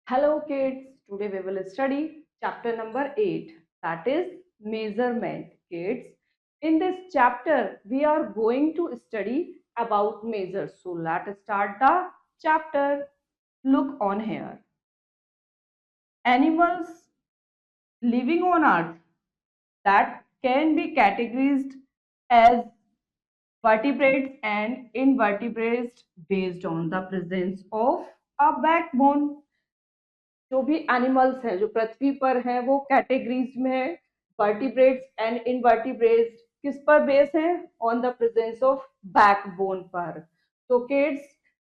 Hello kids, today we will study chapter number 8, that is measurement. Kids, in this chapter we are going to study about measures. So let's start the chapter. Look on here. Animals living on earth that can be categorized as vertebrates and invertebrates based on the presence of a backbone. जो भी animals हैं जो पृथ्वी पर हैं वो categories में है. Vertebrates and invertebrates किस पर बेस है? On the presence of backbone पर. तो किड्स,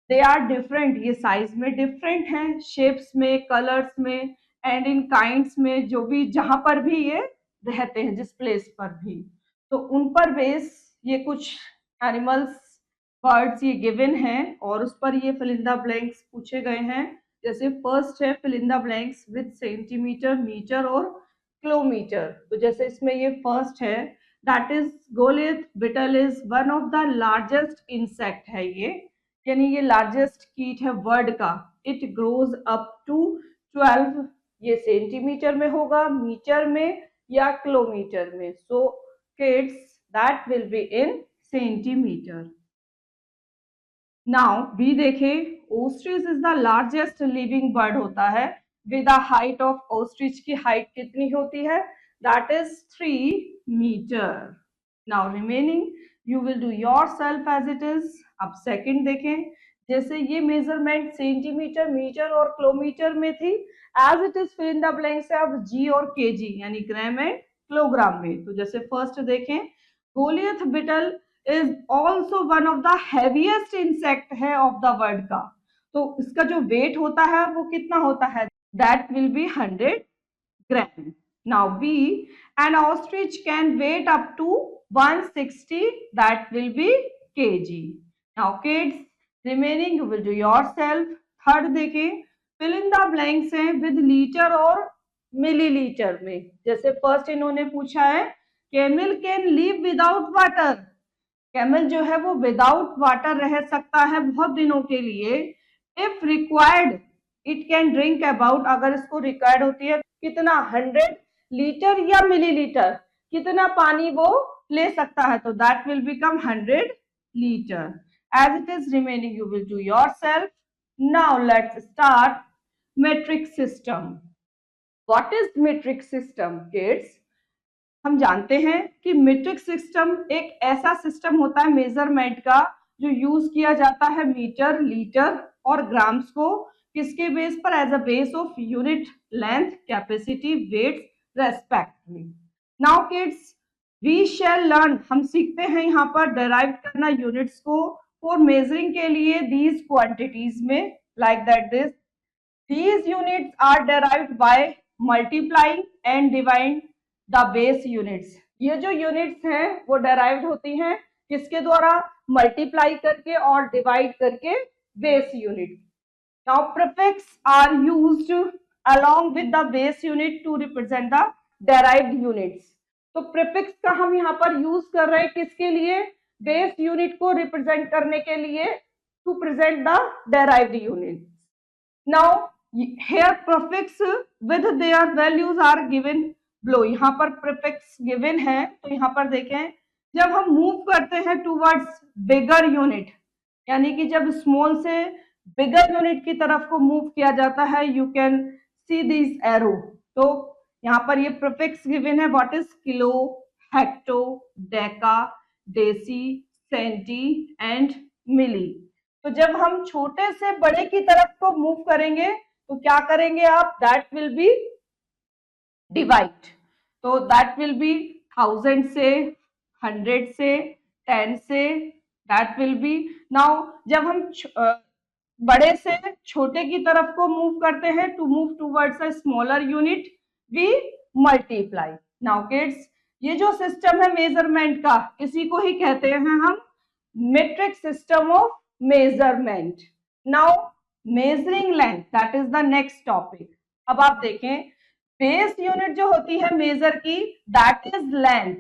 दे आर डिफरेंट, ये साइज में डिफरेंट हैं, शेप्स में, कलर्स में एंड इन काइंड्स में, जो भी जहां पर भी ये रहते हैं, जिस प्लेस पर भी, तो उन पर बेस ये कुछ एनिमल्स, बर्ड्स ये गिवन हैं और उस पर ये फिल इन द ब्लैंक्स पूछे गए हैं. जैसे फर्स्ट है fill in the blanks with centimetre, metre और किलोमीटर. तो जैसे इसमें ये फर्स्ट है, that is Goliath beetle is one of the largest insect है ये, यानी ये लार्जेस्ट कीट है वर्ल्ड का. इट ग्रोज अप टू 12, ये सेंटीमीटर में होगा, मीटर में या किलोमीटर में. So kids, that will be in centimetre. Now B देखें, ostrich is the largest living bird होता है with a height of, ostrich की हाइट कितनी होती है? That is 3 metre. Now remaining you will do yourself as it is. अब second देखें, जैसे ये मेजरमेंट सेंटीमीटर, मीटर और किलोमीटर में थी, as it is fill in the blanks है अब जी और केजी यानी ग्राम एंड किलोग्राम में. तो जैसे फर्स्ट देखें, Goliath beetle is also one of the heaviest insect है ऑफ द वर्ल्ड का. तो इसका जो वेट होता है वो कितना होता है? That will be 100 gram. Now B, an ostrich can weigh up to 160, that will be kg. Now kids, remaining you will do yourself. Third देखें, फिल इन द ब्लैंक्स है विद लीटर और millilitre में. जैसे first इन्होंने पूछा है, camel can live without water. Camel जो है वो विदाउट वाटर रह सकता है बहुत दिनों के लिए. If required it can drink about, अगर इसको रिक्वायर्ड होती है कितना? 100 लीटर या मिलीलीटर, कितना पानी वो ले सकता है? तो that will become 100 litre. As it is remaining you will do yourself. Now let's start metric system. What is metric system kids? हम जानते हैं कि मीट्रिक सिस्टम एक ऐसा सिस्टम होता है मेजरमेंट का जो यूज किया जाता है मीटर, लीटर और ग्राम्स को किसके बेस पर? As a base of unit length, capacity, weight respectively. Now kids, we shall learn, हम सीखते हैं यहाँ पर डेराइव करना यूनिट्स को फॉर मेजरिंग के लिए दीज क्वांटिटीज में, like that this. These units are derived by multiplying and dividing the base units. ये जो यूनिट्स हैं वो डेराइव्ड होती हैं किसके द्वारा? मल्टीप्लाई करके और डिवाइड करके base unit. Now prefix are used along with the base unit to represent the derived units. तो प्रीफिक्स का हम यहाँ पर यूज कर रहे हैं किसके लिए? बेस यूनिट को रिप्रेजेंट करने के लिए, to present the derived unit. Now here prefix with their values are given below. यहाँ पर prefix given है, तो यहाँ पर देखें, जब हम मूव करते हैं towards bigger unit, यानी कि जब स्मॉल से बिगर यूनिट की तरफ को मूव किया जाता है, you can see this arrow. तो यहाँ पर ये प्रीफिक्स गिवन है, what is kilo, hecto, deca, deci, centi and milli. तो जब हम छोटे से बड़े की तरफ को मूव करेंगे तो क्या करेंगे आप? That will B divide. तो दैट विल बी 1000 से, 100 से, 10 से, दैट विल बी. नाउ जब हम बड़े से छोटे की तरफ को मूव करते हैं, to move towards a smaller unit we multiply. Now kids, ये जो सिस्टम है मेजरमेंट का, इसी को ही कहते हैं हम metric system of measurement. Now measuring length, that is the next topic. अब आप देखें, बेस यूनिट जो होती है मेजर की, that is length,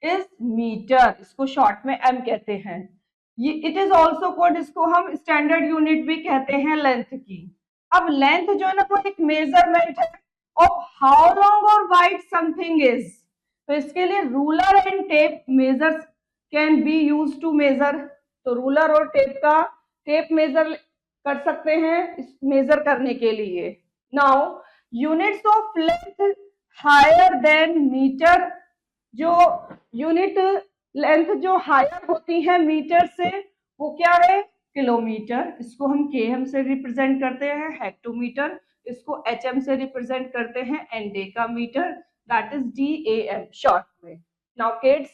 is metre, इसको शॉर्ट में एम कहते हैं. ये इट इज ऑल्सो कॉल्ड, इसको हम स्टैंडर्ड यूनिट भी कहते हैं लेंथ की. अब लेंथ जो है ना वो एक मेजरमेंट है ऑफ हाउ लॉन्ग और वाइड समथिंग इज, तो इसके लिए ruler and tape measures can be use to measure, तो रूलर और टेप मेजर कर सकते हैं इस मेजर करने के लिए। Now units of length higher than metre, जो यूनिट लेंथ जो हायर होती है मीटर से वो क्या है, किलोमीटर, इसको हम केएम से रिप्रेजेंट करते हैं, हेक्टोमीटर इसको एचएम से रिप्रेजेंट करते हैं, and decametre that is DAM short में। Now kids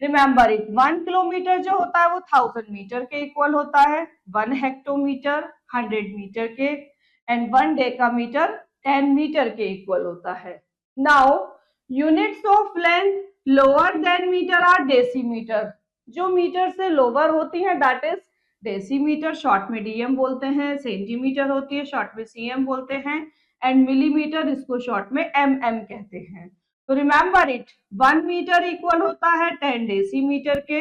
remember it, 1 kilometre जो होता है वो 1000 मीटर के इक्वल होता है, 1 हेक्टोमीटर 100 मीटर के, एंड 1 डेकामीटर 10 मीटर के इक्वल होता है। Now units of length lower than metre are decimetre, जो मीटर से लोअर होती है दैट इज डेसीमीटर, शॉर्ट में डीएम बोलते हैं, सेंटीमीटर होती है शॉर्ट में सीएम बोलते हैं, एंड मिलीमीटर इसको शॉर्ट में एमएम कहते हैं। तो रिमेंबर इट, 1 मीटर इक्वल होता है 10 डेसीमीटर के,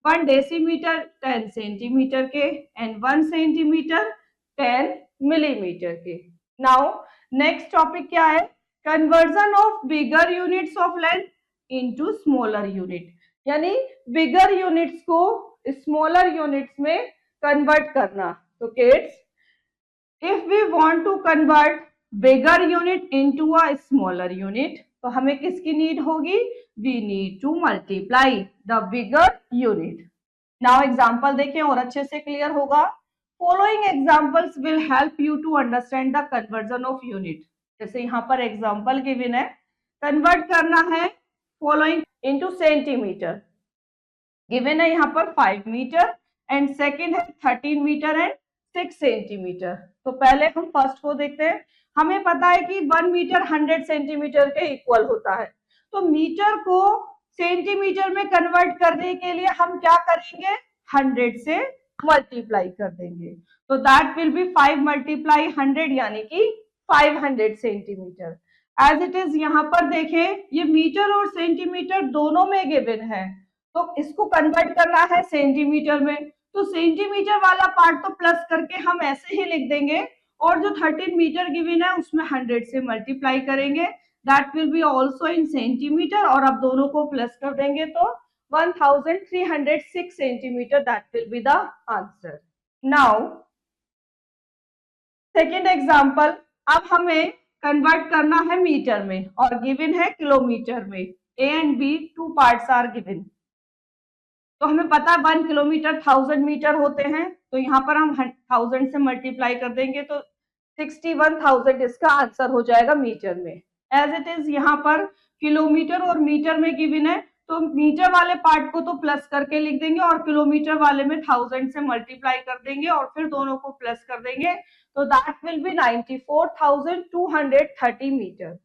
1 डेसीमीटर 10 सेंटीमीटर के, एंड 1 सेंटीमीटर 10 मिलीमीटर के। नाउ नेक्स्ट टॉपिक क्या है, conversion of bigger units of length into smaller unit, यानी बिगर यूनिट्स को स्मॉलर यूनिट्स में कन्वर्ट करना। तो kids if we want to convert bigger unit into a smaller unit, तो हमें किसकी नीड होगी, we need to multiply the bigger unit. Now example देखें और अच्छे से क्लियर होगा। Following examples will help you to understand the conversion of unit. जैसे यहाँ पर एग्जांपल गिवन है, कन्वर्ट करना है फॉलोइंग इनटू सेंटीमीटर, गिवन है यहाँ पर 5 मीटर एंड सेकंड है 13 मीटर एंड 6 सेंटीमीटर। तो पहले हम फर्स्ट को देखते हैं। हमें पता है कि 1 मीटर 100 सेंटीमीटर के इक्वल होता है, तो मीटर को सेंटीमीटर में कन्वर्ट करने के लिए हम क्या करेंगे, 100 से मल्टीप्लाई कर देंगे, तो दैट विल बी 5 मल्टीप्लाई 100 यानी कि 500 सेंटीमीटर। एज इट इज यहाँ पर देखें ये मीटर और सेंटीमीटर दोनों में गिवन है, तो इसको कन्वर्ट करना है सेंटीमीटर में, तो सेंटीमीटर वाला पार्ट तो प्लस करके हम ऐसे ही लिख देंगे, और जो 13 मीटर गिवन है उसमें 100 से मल्टीप्लाई करेंगे, that will be also in centimetre, और अब दोनों को प्लस कर देंगे तो 1306 centimetre, that will be the answer. Now second example, अब हमें कन्वर्ट करना है मीटर में और गिवन है किलोमीटर में, A and B two parts are given. तो हमें पता है 1 किलोमीटर 1000 मीटर होते हैं, तो यहाँ पर हम 1000 से मल्टीप्लाई कर देंगे तो 61,000 इसका आंसर हो जाएगा मीटर में। एज इट इज यहाँ पर किलोमीटर और मीटर में गिवन है, तो मीटर वाले पार्ट को तो प्लस करके लिख देंगे और किलोमीटर वाले में 1000 से मल्टीप्लाई कर देंगे और फिर दोनों को प्लस कर देंगे, तो दैट विल बी 94,230 मीटर।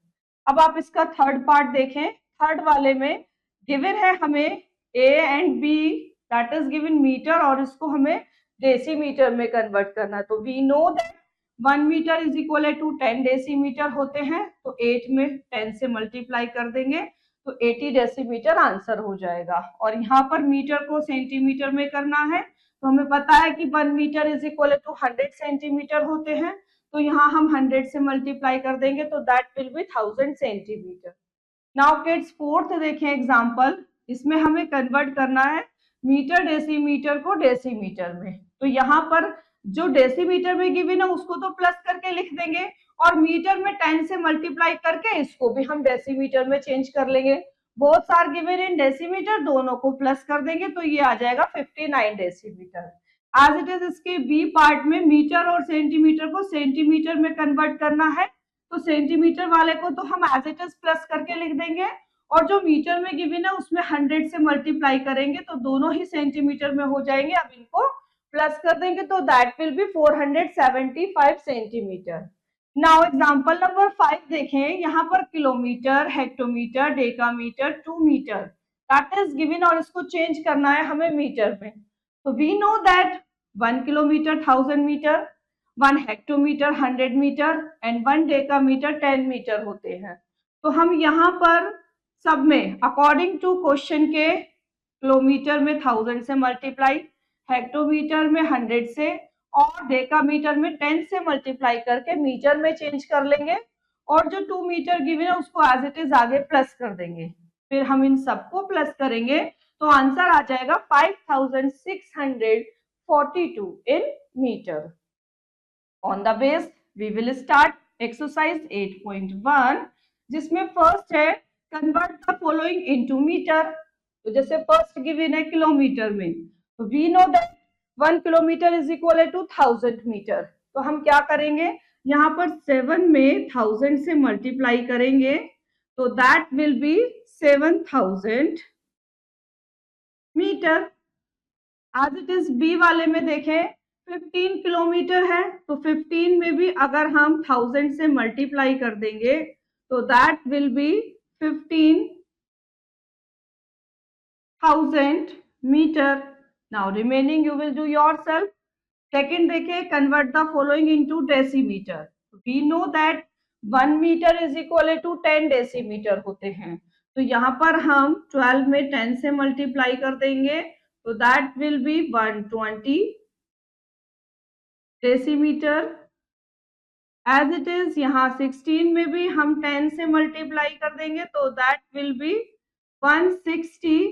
अब आप इसका थर्ड पार्ट देखें, थर्ड वाले में गिवन है हमें A and B that is given metre, और इसको हमें डेसीमीटर में कन्वर्ट करना है। तो we know that 1 metre is equal to 10 decimetre होते हैं, तो 8 में 10 से मल्टीप्लाई कर देंगे तो 80 डेसीमीटर आंसर हो जाएगा। और यहाँ पर मीटर को सेंटीमीटर में करना है, तो हमें पता है कि 1 metre is equal to 100 centimetre होते हैं, तो यहाँ हम 100 से मल्टीप्लाई कर देंगे तो that will B 1000 centimetre. Now kids fourth देखें एग्जांपल, इसमें हमें कन्वर्ट करना है मीटर डेसीमीटर को डेसीमीटर में, तो यहाँ पर जो डेसीमीटर में गिवन है उसको तो प्लस करके लिख देंगे और मीटर में 10 से मल्टीप्लाई करके इसको भी हम डेसीमीटर में चेंज कर लेंगे। Both are given in decimetre, दोनों को प्लस कर देंगे तो ये आ जाएगा 59 डेसीमीटर। एज इट इज इसके बी पार्ट में मीटर और सेंटीमीटर को सेंटीमीटर में कन्वर्ट करना है, तो सेंटीमीटर वाले को तो हम एज इट इज प्लस करके लिख देंगे और जो मीटर में गिवन है उसमें 100 से मल्टीप्लाई करेंगे तो दोनों ही सेंटीमीटर में हो जाएंगे। अब इनको प्लस कर देंगे तो that will be 475 centimetre. Now example number 5 देखें, यहाँ पर kilometre, hectometre, decametre, 2 metre that is given और इसको चेंज करना है हमें मीटर में। तो we know that 1 kilometre 1000 metre, 1 hectometre 100 metre and 1 decametre 10 metre होते हैं। तो हम यहाँ पर सब में अकॉर्डिंग टू क्वेश्चन के किलोमीटर में 1000 से मल्टीप्लाई, हेक्टोमीटर में 100 से और डेकामीटर में 10 से मल्टीप्लाई करके मीटर में चेंज कर लेंगे और जो 2 मीटर गिवन है उसको एज इट इज आगे प्लस कर देंगे। फिर हम इन सबको प्लस करेंगे तो आंसर आ जाएगा 5642 in metre. On the base we will start exercise 8.1 जिसमें फर्स्ट है convert the following into metre. तो जैसे फर्स्ट गिवन है किलोमीटर में, तो we know that 1 kilometre is equal to 1000 metre. तो हम क्या करेंगे, यहाँ पर 7 में 1000 से मल्टीप्लाई करेंगे तो that will be 7000 metre. As it is B वाले में देखें 15 किलोमीटर है, तो 15 में भी अगर हम 1000 से मल्टीप्लाई कर देंगे तो that will be 15,000 metre. Now remaining you will do yourself. Second देखिए convert the following into decimetre. We know that 1 metre is equal to 10 decimetre होते हैं, तो यहाँ पर हम 12 में 10 से मल्टीप्लाई कर देंगे तो that will be 120 decimetre. As it is यहाँ 16 में भी हम 10 से मल्टीप्लाई कर देंगे तो that will be 160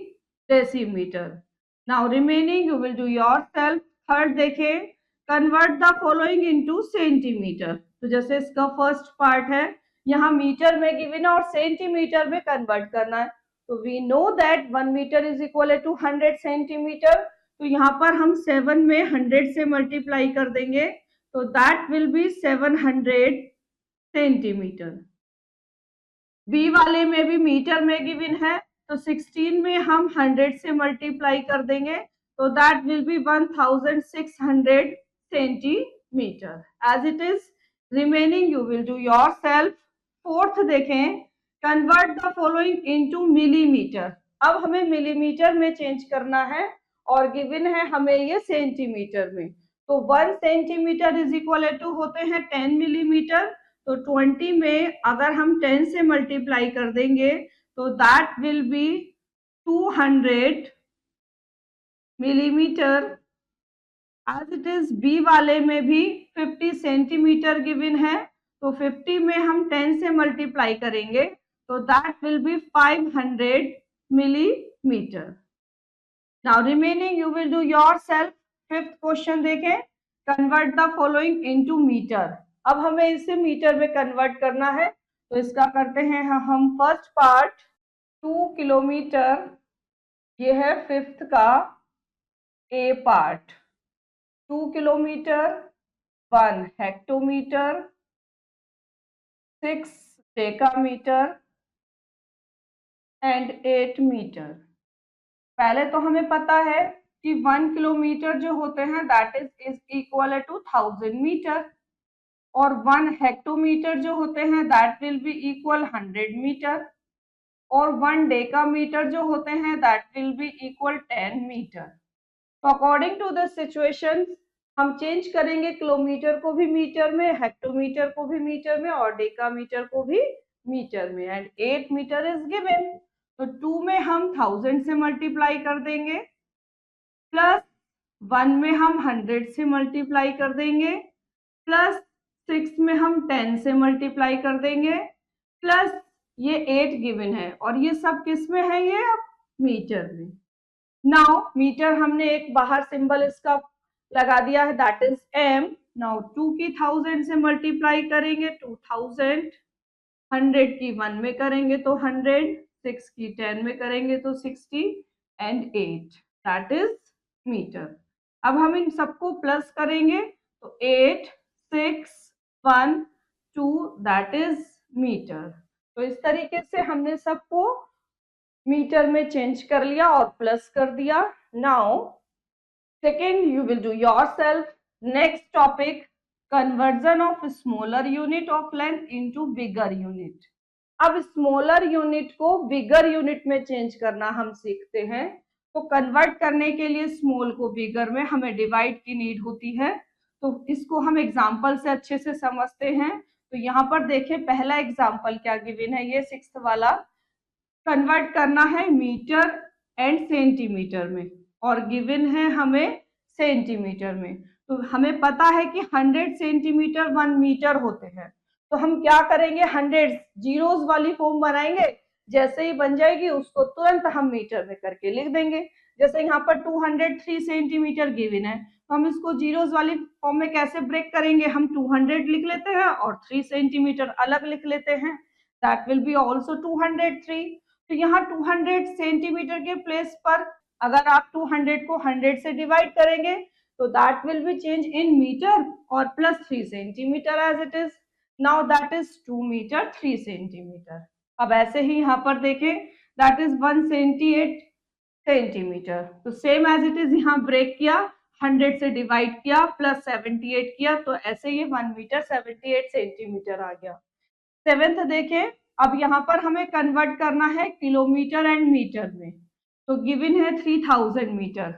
decimetre. Now remaining you will do yourself. Third देखें convert the following into centimetre. तो जैसे इसका फर्स्ट पार्ट है, यहाँ मीटर में गिवन और सेंटीमीटर में कन्वर्ट करना है। तो we know that 1 metre is equal to 100 centimetre. तो यहाँ पर हम 7 में 100 से मल्टीप्लाई कर देंगे तो that will be 700 centimetre. B वाले में भी मीटर में गिवन है, तो 16 में हम 100 से मल्टीप्लाई कर देंगे तो that will be 1600 centimetre. As it is remaining you will do yourself. Fourth देखें convert the following into millimetre. अब हमें मिलीमीटर में चेंज करना है और गिवन है हमें ये सेंटीमीटर में। तो 1 सेंटीमीटर इज इक्वल टू होते हैं 10 मिलीमीटर। तो 20 में अगर हम 10 से मल्टीप्लाई कर देंगे तो that will be 200 millimetre. As it is B वाले में भी 50 सेंटीमीटर गिवन है, तो 50 में हम 10 से मल्टीप्लाई करेंगे तो that will be 500 millimetre. Now remaining you will do yourself. Fifth question देखें convert the following into metre. अब हमें इसे मीटर में कन्वर्ट करना है, तो इसका करते हैं हम फर्स्ट पार्ट 2 किलोमीटर, ये है फिफ्थ का A part. 2 kilometre, 1 hectometre, 6 decametre and 8 metre. पहले तो हमें पता है कि 1 किलोमीटर जो होते हैं that is equal to 1000 metre और 1 हेक्टोमीटर जो होते हैं that will be equal 100 metre और 1 डेकामीटर जो होते हैं that will be equal 10 metre. तो अकॉर्डिंग टू द सिचुएशन हम चेंज करेंगे किलोमीटर को भी मीटर में, हेक्टोमीटर को भी मीटर में और डेकामीटर को भी मीटर में। एंड 8 मीटर इज गिवन, तो 2 में हम 1000 से मल्टीप्लाई कर देंगे प्लस 1 में हम 100 से मल्टीप्लाई कर देंगे प्लस 6 में हम 10 से मल्टीप्लाई कर देंगे प्लस ये 8 गिवन है और ये सब किस में है, ये अब मीटर में। नाउ मीटर हमने एक बाहर सिंबल इसका लगा दिया है दैट इज एम। नाउ 2 की 1000 से मल्टीप्लाई करेंगे 2000, 100 की 1 में करेंगे तो 100, 6 की 10 में करेंगे तो 60 एंड 8 दैट इज मीटर। अब हम इन सबको प्लस करेंगे तो 8, 6, 1, 2 दैट इज मीटर। तो इस तरीके से हमने सबको मीटर में चेंज कर लिया और प्लस कर दिया। Now second you will do yourself. Next topic conversion of smaller unit of length into bigger unit. अब स्मॉलर यूनिट को बिगर यूनिट में चेंज करना हम सीखते हैं। तो कन्वर्ट करने के लिए स्मॉल को बिगर में हमें डिवाइड की नीड होती है, तो इसको हम एग्जांपल से अच्छे से समझते हैं। तो यहाँ पर देखें पहला एग्जांपल क्या गिवन है, ये 6th वाला। कन्वर्ट करना है मीटर एंड सेंटीमीटर में और गिवन है हमें सेंटीमीटर में। तो हमें पता है कि 100 सेंटीमीटर 1 मीटर होते हैं, तो हम क्या करेंगे, 100 जीरोस वाली फॉर्म बनाएंगे, जैसे ही बन जाएगी उसको तुरंत हम मीटर में करके लिख देंगे। जैसे यहाँ पर 203 सेंटीमीटर गिवन है, तो हम इसको जीरोस वाली फॉर्म में कैसे ब्रेक करेंगे, हम 200 लिख लेते हैं और 3 सेंटीमीटर अलग लिख लेते हैं, दैट विल बी ऑल्सो 203। तो यहाँ 200 सेंटीमीटर के प्लेस पर अगर आप 200 को 100 से डिवाइड करेंगे तो that will be change in metre और plus 3 centimetre as it is, now that is 2 metre 3 centimetre. अब ऐसे ही यहाँ पर देखें, दैट इज 178 सेंटीमीटर, तो सेम एज इट इज यहाँ ब्रेक किया, 100 से डिवाइड किया प्लस 78 किया, तो ऐसे ये 1 मीटर 78 सेंटीमीटर आ गया। सेवेंथ देखें, अब यहाँ पर हमें कन्वर्ट करना है किलोमीटर एंड मीटर में, तो गिवन है 3000 मीटर,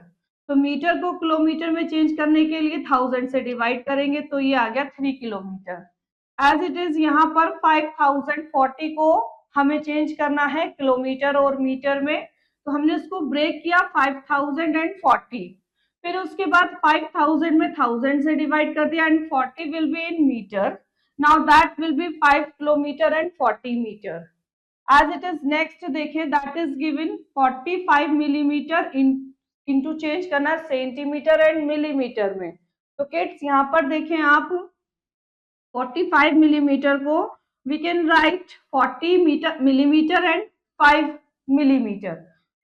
तो मीटर को किलोमीटर में चेंज करने के लिए 1000 से डिवाइड करेंगे तो ये आ गया 3 किलोमीटर। एज इट इज यहाँ पर 5040 को हमें चेंज करना है किलोमीटर और मीटर में, तो हमने इसको ब्रेक किया 5040, फिर उसके बाद 5000 में 1000 से डिवाइड कर दिया and 40 will be in metre, now that will be 5 kilometer and 40 meter as it is। next देखें, that is given 45 millimeter into change करना सेंटीमीटर एंड मिलीमीटर में, तो किड्स यहाँ पर देखें आप 45 मिलीमीटर को we can write 40 millimetre and 5 millimetre,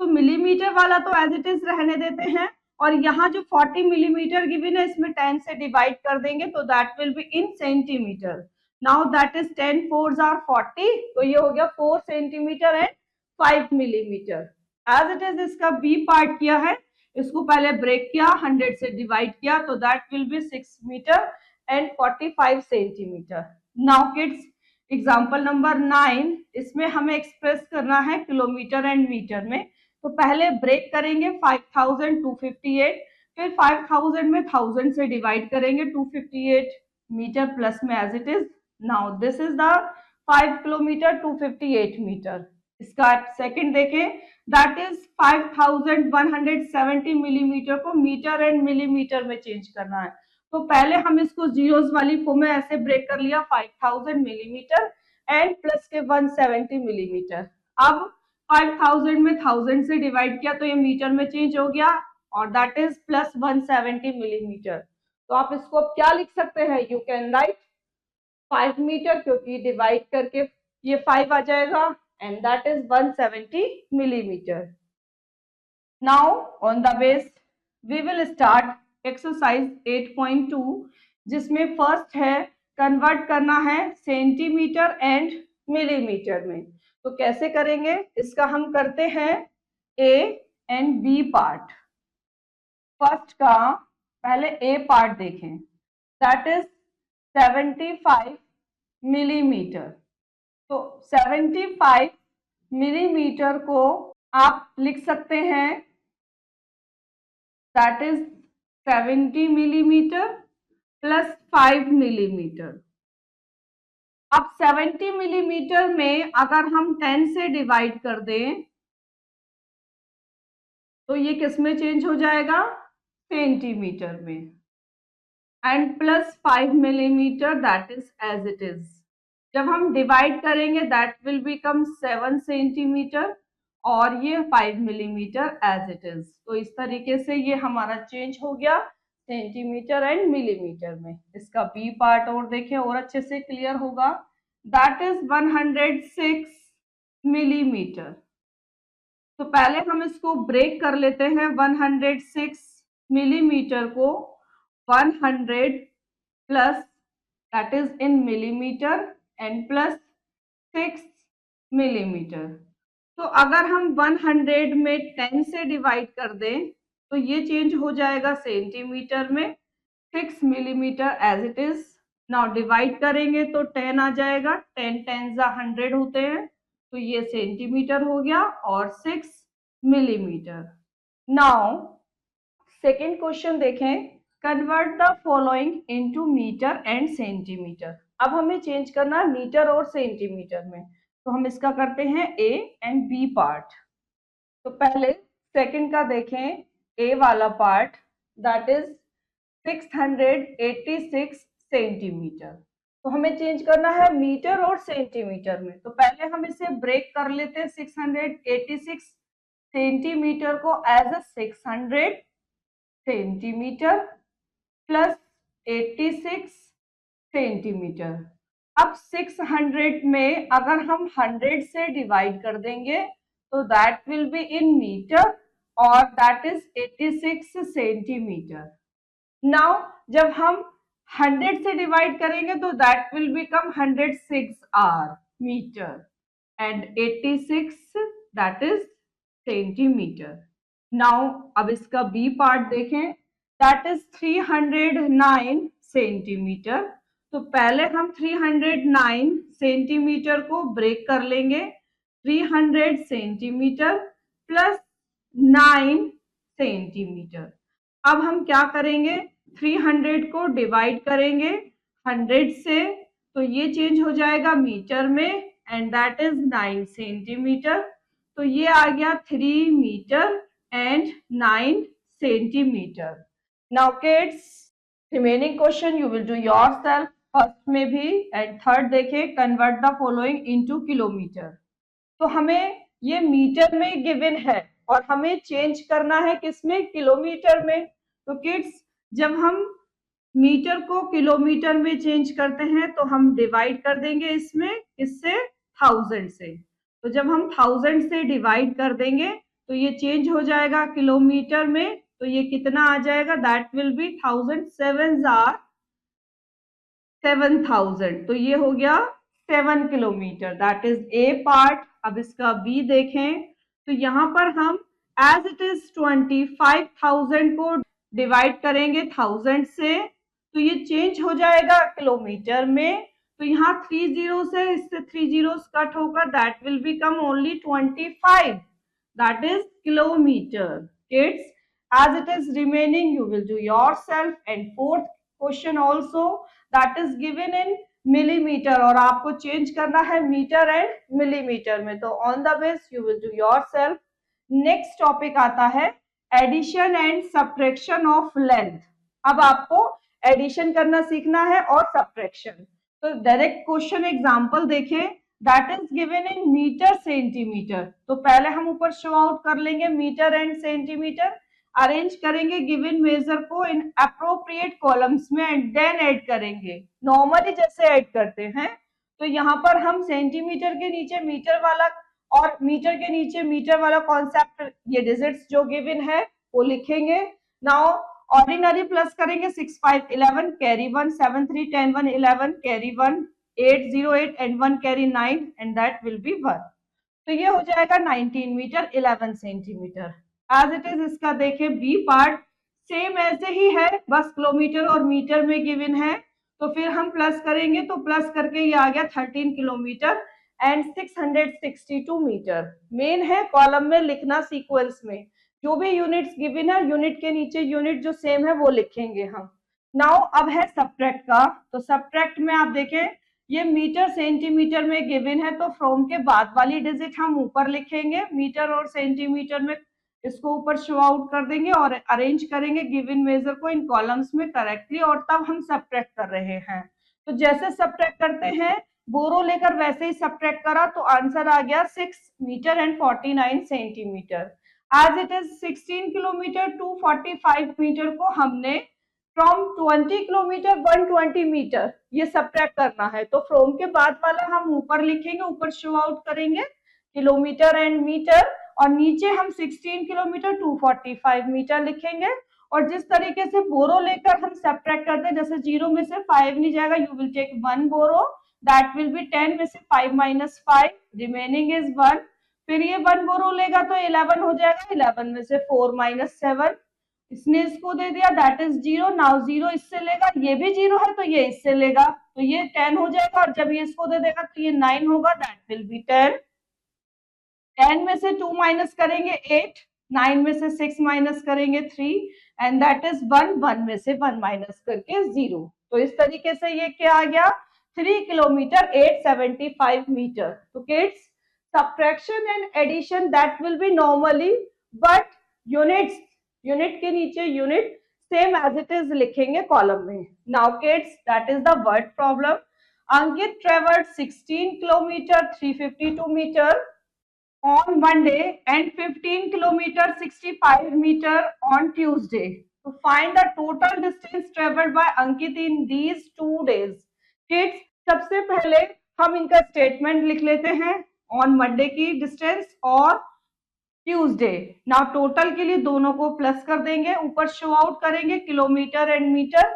तो मिलीमीटर वाला तो एज इट इज रहने देते हैं, और यहाँ जो 40 मिलीमीटर गिवन है इसमें 10 से डिवाइड कर देंगे तो that will be in centimetre, now that is 10 4s are 40, तो ये हो गया 4 centimetre and 5 millimetre as it is. इसका बी पार्ट किया है, इसको पहले ब्रेक किया 100 से डिवाइड किया तो that will be 6 metre and 45 centimetre. Now kids example number 9, इसमें हमें एक्सप्रेस करना है किलोमीटर एंड मीटर में, तो पहले ब्रेक करेंगे 5258, फिर 5000 में 1000 से डिवाइड करेंगे 258 मीटर प्लस में as it is, now this is the 5 kilometre 258 metre. इसका सेकंड देखें, दैट इज 5170 मिलीमीटर को मीटर एंड मिलीमीटर में चेंज करना है, तो पहले हम इसको जीरोस वाली फॉर्म में ऐसे ब्रेक कर लिया 5000 मिलीमीटर एंड प्लस के 170 मिलीमीटर, अब 5000 में 1000 से डिवाइड किया तो ये मीटर में चेंज हो गया और दैट इज प्लस 170 मिलीमीटर, तो आप इसको क्या लिख सकते हैं, यू कैन राइट 5 मीटर क्योंकि डिवाइड करके ये 5 आ जाएगा and that is 170 millimeter। Now on the base we will start exercise 8.2 जिसमें फर्स्ट है कन्वर्ट करना है सेंटीमीटर एंड मिलीमीटर में, तो कैसे करेंगे इसका हम करते हैं A and B part. First का पहले ए पार्ट देखें, दैट इज 75 मिलीमीटर, तो 75 मिलीमीटर को आप लिख सकते हैं that is 70 millimetre plus 5 millimetre. अब 70 मिलीमीटर में अगर हम 10 से डिवाइड कर दें तो ये किस में चेंज हो जाएगा, सेंटीमीटर में, and plus 5 millimetre that is as it is. जब हम डिवाइड करेंगे दैट विल बिकम 7 सेंटीमीटर और ये 5 मिलीमीटर एज इट इज, तो इस तरीके से ये हमारा चेंज हो गया सेंटीमीटर एंड मिलीमीटर में। इसका बी पार्ट और देखें और अच्छे से क्लियर होगा, दैट इज 106 मिलीमीटर, तो पहले हम इसको ब्रेक कर लेते हैं 106 मिलीमीटर को 100 plus that is in millimetre and plus 6 millimetre, तो अगर हम 100 में 10 से डिवाइड कर दें तो ये चेंज हो जाएगा सेंटीमीटर में, 6 millimetre as it is. Now divide करेंगे तो 10 आ जाएगा, 10 10 100 होते हैं, तो ये सेंटीमीटर हो गया और 6 मिलीमीटर। नाउ सेकेंड क्वेश्चन देखें, convert the following into metre and centimetre. अब हमें चेंज करना है मीटर और सेंटीमीटर में, तो हम इसका करते हैं ए एंड बी पार्ट। तो पहले सेकंड का देखें, ए वाला पार्ट दैट इज 686 सेंटीमीटर। तो हमें चेंज करना है मीटर और सेंटीमीटर में। तो पहले हम इसे ब्रेक कर लेते हैं 686 सेंटीमीटर को as a 600 centimetre plus 86 centimetre. अब 600 में अगर हम 100 से डिवाइड कर देंगे तो that will be in metre और दैट इज 86 सेंटीमीटर। नाउ जब हम 100 से डिवाइड करेंगे तो that will become 106 are metre and 86 that is centimetre. Now अब इसका बी पार्ट देखें, दैट इज 309 सेंटीमीटर। तो पहले हम 309 सेंटीमीटर को ब्रेक कर लेंगे, 300 सेंटीमीटर प्लस 9 सेंटीमीटर। अब हम क्या करेंगे, 300 को डिवाइड करेंगे 100 से तो ये चेंज हो जाएगा मीटर में एंड दैट इज 9 सेंटीमीटर। तो ये आ गया 3 metre and 9 centimetre. Now kids, remaining question you will do yourself. First में भी एंड थर्ड देखें, convert the following into kilometre. तो हमें ये मीटर में गिवन है और हमें चेंज करना है किसमें, किलोमीटर में। तो किड्स, जब हम मीटर को किलोमीटर में चेंज करते हैं तो हम डिवाइड कर देंगे इसमें किससे, 1000 से। तो जब हम 1000 से डिवाइड कर देंगे तो ये चेंज हो जाएगा किलोमीटर में। तो ये कितना आ जाएगा, दैट विल बी 1000 7 आर 7000। तो ये हो गया 7 kilometre, that is A part. अब इसका बी देखें तो यहाँ पर हम एज इट इज 25,000 को डिवाइड करेंगे 1000 से तो ये चेंज हो जाएगा किलोमीटर में। तो यहाँ 3 जीरो से इससे 3 जीरोस कट होकर that will become only 25, that is kilometre. Kids, as it is remaining you will do yourself, and fourth question also that is given in millimeter और आपको चेंज करना है मीटर एंड मिलीमीटर में। तो on the base you will do yourself। Next topic आता है addition and subtraction of length. अब आपको एडिशन करना सीखना है और सब्ट्रैक्शन। तो डायरेक्ट क्वेश्चन एग्जांपल देखें, that is given in metre centimetre. तो पहले हम ऊपर शो आउट कर लेंगे मीटर एंड सेंटीमीटर, अरेंज करेंगे गिवन मेजर को इन अप्रोप्रिएट कॉलम्स में एंड देन ऐड करेंगे नॉर्मली जैसे ऐड करते हैं। तो यहाँ पर हम सेंटीमीटर के नीचे मीटर वाला और मीटर के नीचे मीटर वाला कॉन्सेप्ट, ये डिजिट्स जो गिवन है वो लिखेंगे। नाउ ऑर्डिनरी प्लस करेंगे 6 5 11 carry 1 7 3 10 1 11 carry 1 8 0 8 and 1 carry 9 and that will be 1। तो ये हो जाएगा 19 metre 11 centimetre. As it is इसका देखें बी पार्ट सेम ऐसे ही है, बस किलोमीटर और मीटर में गिवन है। तो फिर हम प्लस करेंगे तो प्लस करके ये आ गया 13 किलोमीटर एंड 662 मीटर। मेन है कॉलम में लिखना सीक्वेंस में, जो भी यूनिट्स गिवन है यूनिट के नीचे यूनिट जो सेम है वो लिखेंगे हम। नाउ अब है सब्ट्रैक्ट का। तो सब्ट्रैक्ट में आप देखें ये मीटर सेंटीमीटर में गिवन है तो फ्रॉम के बाद वाली डिजिट हम ऊपर लिखेंगे, मीटर और सेंटीमीटर में इसको ऊपर शो आउट कर देंगे और अरेंज करेंगे गिवन मेजर को इन कॉलम्स में करेक्टली और तब हम सब्ट्रैक्ट कर रहे हैं। तो जैसे सब्ट्रैक्ट करते हैं बोरो लेकर वैसे ही सब्ट्रैक्ट करा तो आंसर आ गया 6 metre and 49 centimetre. As it is 16 kilometre 245 metre को हमने फ्रॉम 20 किलोमीटर 120 मीटर ये सब्ट्रैक्ट करना है। तो फ्रॉम के बाद वाला हम ऊपर लिखेंगे, ऊपर शो आउट करेंगे किलोमीटर एंड मीटर और नीचे हम 16 किलोमीटर 245 मीटर लिखेंगे। और जिस तरीके से बोरो लेकर हम सब्ट्रैक्ट करते हैं, जैसे 0 में से 5 नहीं जाएगा, you will take 1 borrow, that will be 10 में से 5 माइनस 5 रिमेनिंग इज 1। फिर ये 1 बोरो लेगा तो 11 हो जाएगा, 11 में से 4 माइनस 7, इसने इसको दे दिया दैट इज 0। नाउ 0 इससे लेगा, ये भी 0 है तो ये इससे लेगा तो ये 10 हो जाएगा और जब ये इसको दे देगा तो ये 9 होगा, दैट विल बी 10। 10 में से 2 माइनस करेंगे 8, 9 में से 6 माइनस करेंगे 3 एंड दैट इज 1, 1 में से 1 माइनस करके 0। तो इस तरीके से ये क्या आ गया 3 किलोमीटर 875 मीटर। तो kids, subtraction and addition that will be normally, but units, unit के नीचे unit same as it is लिखेंगे कॉलम में. Now kids, that is the word problem. Ankit traveled 16 kilometre 352 metre on Monday and 15 kilometer 65 meter on Tuesday. To find the total distance traveled by Ankit in these 2 days. Kids, सबसे पहले हम इनका statement लिख लेते हैं on Monday की distance और Tuesday. Now total के लिए दोनों को प्लस कर देंगे, ऊपर शो आउट करेंगे किलोमीटर एंड मीटर,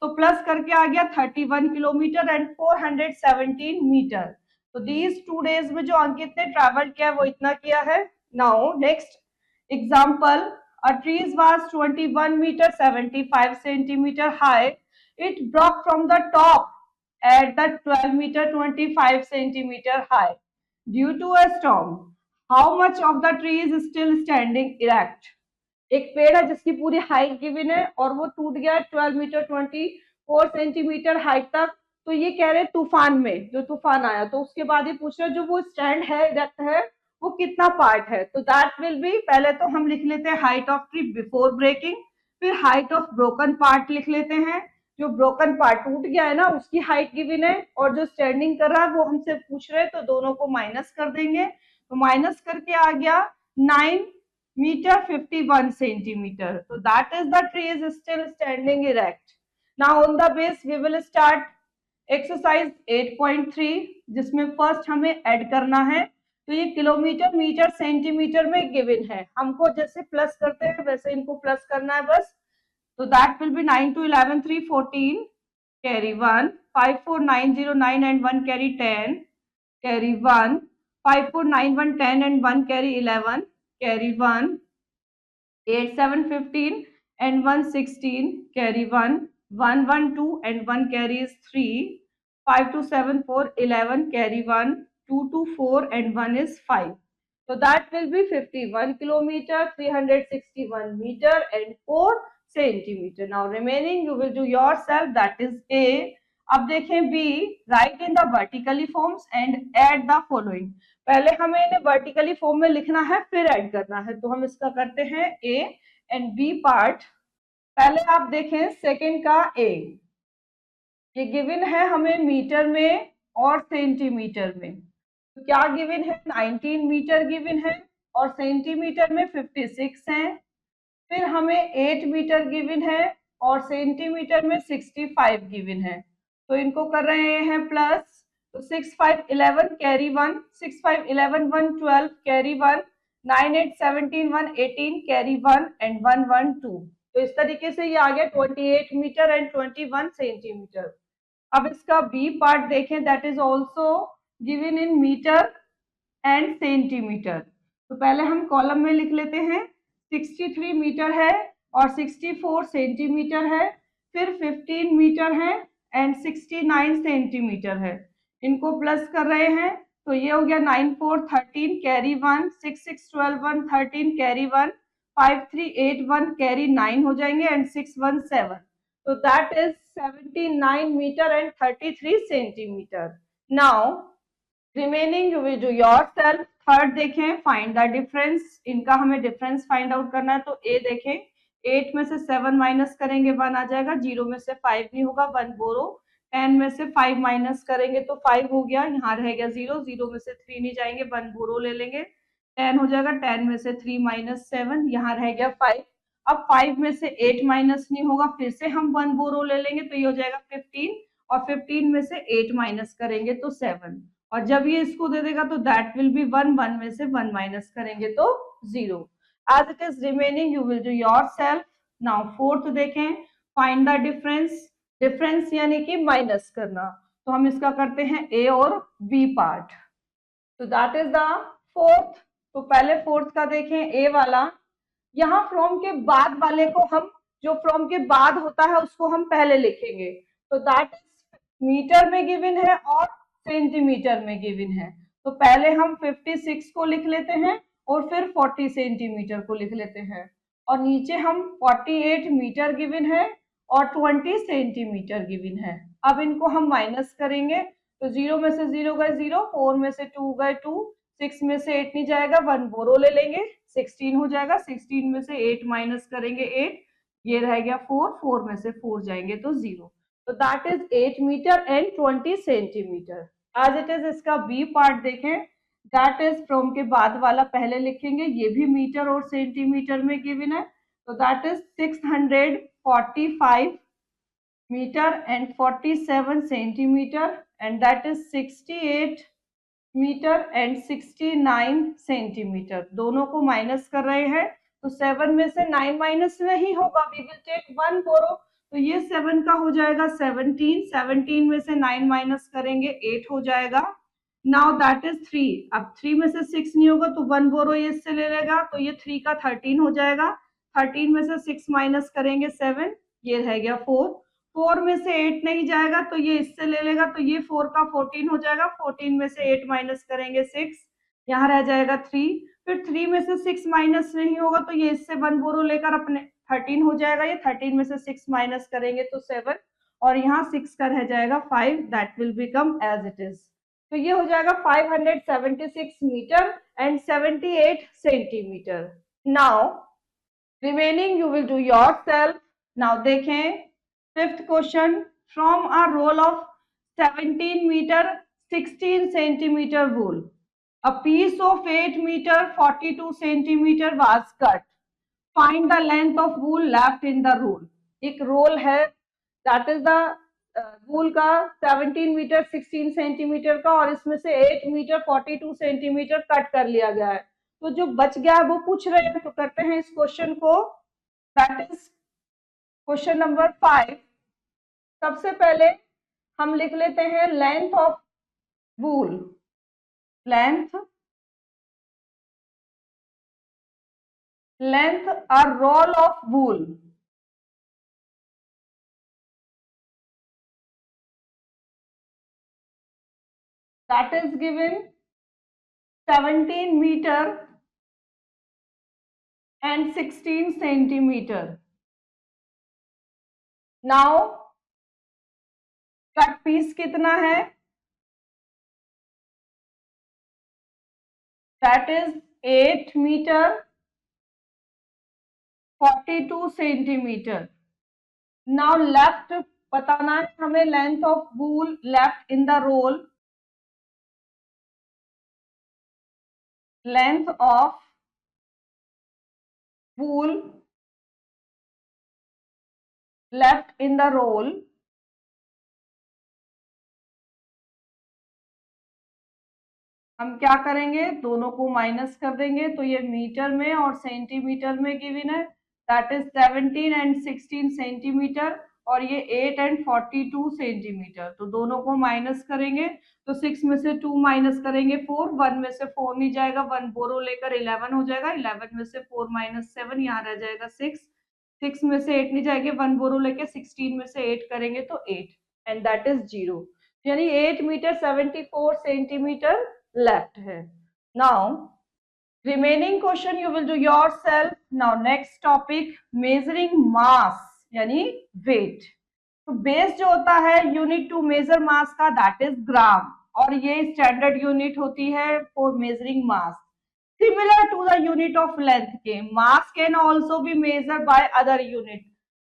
तो प्लस करके आ गया 31 किलोमीटर एंड 417 मीटर. तो दीज 2 डेज में जो अंकित ने ट्रैवल किया वो इतना किया है. Now next example, a trees was 21 metre 75 centimetre high. It broke from the top at the 12 meter 25 centimeter high due to a storm. How much of the tree is still standing erect? एक पेड़ है जिसकी पूरी height given है और वो टूट गया 12 मीटर 24 सेंटीमीटर हाइट तक. तो ये कह रहे हैं तूफान में, जो तूफान आया तो उसके बाद ये पूछ रहे जो वो स्टैंड है इरेक्ट है वो कितना पार्ट है. तो दैट विल बी, पहले तो हम लिख लेते हैं height of tree before breaking, फिर हाइट ऑफ ब्रोकन पार्ट लिख लेते हैं. जो ब्रोकन पार्ट टूट गया है ना उसकी हाइट गिवन है और जो स्टैंडिंग कर रहा है वो हमसे पूछ रहे हैं, तो दोनों को माइनस कर देंगे. तो माइनस करके आ गया 9 मीटर 51 सेंटीमीटर. तो that is the tree is still standing erect. Now on the base we will start exercise 8.3 जिसमें फर्स्ट हमें ऐड करना है. तो ये किलोमीटर मीटर सेंटीमीटर में गिवन है, हमको जैसे प्लस करते हैं वैसे इनको प्लस करना है बस. So that will be 9 to 11, 3, 14, carry 1, 5, 4, 9, 0, 9 and 1 carry 10, carry 1, 5, 4, 9, 1, 10 and 1 carry 11, carry 1, 8, 7, 15 and 1, 16, carry 1, 1, 1, 2 and 1 carry is 3, 5, 2, 7, 4, 11, carry 1, 2, 2, 4 and 1 is 5. So that will be 51 kilometer, 361 meter and 4 centimetre. Now remaining you will do yourself, that is A. अब देखें B, write in the vertically forms and add the following. पहले हमें इन्हें vertically form में लिखना है फिर add करना है, तो हम इसका करते हैं ए एंड बी पार्ट. पहले आप देखें सेकंड का ए, ये गिवन है हमें मीटर में और सेंटीमीटर में. तो क्या गिवन है, 19 मीटर गिवन है और सेंटीमीटर में 56 है. फिर हमें 8 मीटर गिवन है और सेंटीमीटर में 65 गिवन है. तो इनको कर रहे हैं प्लस. तो 6, 5, 11 कैरी 1, 6, 5, 11, 1, 12 कैरी 1, 9, 8, 17, 1, 18 कैरी 1 एंड 1, 1, 2. तो इस तरीके से ये आ गया 28 मीटर एंड 21 सेंटीमीटर. अब इसका बी पार्ट देखें, that is also given in metre and centimetre. तो पहले हम कॉलम में लिख लेते हैं. 63 मीटर है और 64 सेंटीमीटर है, फिर 15 मीटर है एंड 69 सेंटीमीटर है. इनको प्लस कर रहे हैं तो ये हो गया 9, 4, 13 कैरी 1, 6, 6, 12, 1, 13 कैरी 1, 5, 3, 8, 1 कैरी 9 हो जाएंगे एंड 6, 1, 7. तो that is 79 metre and 33 centimetre. Now remaining you will do yourself. Third देखें, फाइंड द डिफरेंस. इनका हमें डिफरेंस फाइंड आउट करना है. तो ए देखें, 8 में से 7 माइनस करेंगे 1 आ जाएगा, 0 में से 5 नहीं होगा 1 बोरो, 10 में से 5 माइनस करेंगे तो 5 हो गया, यहाँ रह गया 0, 0 में से 3 नहीं जाएंगे 1 बोरो ले लेंगे, 10 हो जाएगा, 10 में से 3 माइनस 7, यहाँ रह गया 5. अब 5 में से 8 माइनस नहीं होगा, फिर से हम 1 बोरो ले लेंगे तो ये हो जाएगा 15 और 15 में से 8 माइनस करेंगे तो 7. और जब ये इसको दे देगा तो दैट विल बी 1, 1 में से 1 माइनस करेंगे तो 0. As it is remaining you will do yourself. Now fourth देखें, फाइंड द डिफरेंस. डिफरेंस यानी कि माइनस करना, तो हम इसका करते हैं ए और बी पार्ट. तो दैट इज द फोर्थ. तो पहले फोर्थ का देखें, ए वाला. यहाँ फ्रॉम के बाद वाले को हम, जो फ्रॉम के बाद होता है उसको हम पहले लिखेंगे. तो दैट इज मीटर में गिवन है और सेंटीमीटर में गिवन है. तो पहले हम 56 को लिख लेते हैं और फिर 40 सेंटीमीटर को लिख लेते हैं. और नीचे हम 48 मीटर गिवन है और 20 सेंटीमीटर गिवन है. अब इनको हम माइनस करेंगे तो 0 में से 0 गए 0, 4 में से 2 गए 2, 6 में से 8 नहीं जाएगा, 1 बोरो ले लेंगे, 16 हो जाएगा, 16 में से 8 माइनस करेंगे 8, ये रह गया 4, 4 में से 4 जाएंगे तो 0, तो that is 8 metre and 20 centimetre. As it is इसका बी पार्ट देखें, दैट इज फ्रॉम के बाद वाला पहले लिखेंगे, ये भी मीटर और सेंटीमीटर में गिवन है, तो that is 645 meter and 47 centimeter, and that is 68 metre and 69 centimetre. दोनों को माइनस कर रहे हैं, तो 7 में से 9 माइनस नहीं होगा, वी विल टेक 1 बोरो, तो ये 7 का हो जाएगा 17, 17 में से 9 माइनस करेंगे 8 हो जाएगा। नाउ दैट इज 3, अब 3 में से 6 नहीं होगा तो 1 बोरो ये इससे ले लेगा, तो ये 3 का 13 हो जाएगा, 13 में से 6 माइनस करेंगे 7, ये रह गया 4, 4 में से 8 नहीं जाएगा तो ये इससे ले लेगा, तो ये 4 का 14 हो जाएगा, 14 में से 8 माइनस करेंगे 6, यहाँ रह जाएगा 3, फिर 3 में से 6 माइनस नहीं होगा तो ये इससे 1 बोरो लेकर अपने 13 हो जाएगा, ये 13 में से 6 माइनस करेंगे तो 7, और यहाँ 6 का रह जाएगा 5, that will become as it is. तो ये हो जाएगा 576 metre and 78 centimetre. Now remaining you will do yourself. Now देखें fifth question, from a roll of 17 metre 16 centimetre wool, a piece of 8 meter 42 centimeter was cut. Find the length of wool left in the roll. एक role है, that is the wool का 17 metre 16 centimetre का, और इसमें से 8 metre 42 centimetre cut कर लिया गया है, तो जो बच गया है वो पूछ रहे हैं, तो करते हैं इस क्वेश्चन को, that is क्वेश्चन नंबर 5। सबसे पहले हम लिख लेते हैं length of wool, length a roll of wool, that is given 17 metre and 16 centimetre. Now cut piece कितना है, that is 8 metre 42 centimetre. Now left बताना है हमें, length of wool left in the roll, length of wool left in the roll हम क्या करेंगे, दोनों को माइनस कर देंगे, तो ये मीटर में और सेंटीमीटर में गिवन है, दैट इज 17 एंड 16 सेंटीमीटर, और ये 8 एंड 42 सेंटीमीटर, तो दोनों को माइनस करेंगे, तो 6 में से 2 माइनस करेंगे 4, 1 में से 4 नहीं जाएगा, 1 बोरो लेकर 11 हो जाएगा, 11 में से 4 माइनस 7, यहाँ रह जाएगा 6, 6 में से 8 नहीं जाएंगे, 1 बोरो लेके 16 में से 8 करेंगे तो 8, एंड दैट इज 0, यानी 8 मीटर 74 सेंटीमीटर लेफ्ट है। Now remaining question you will do yourself. Now next topic, measuring mass यानी वेट। तो बेस जो होता है यूनिट टू मेजर मास का, दैट इज ग्राम, और ये स्टैंडर्ड यूनिट होती है for measuring mass. Similar to the unit of length के, mass can also be measure by other unit,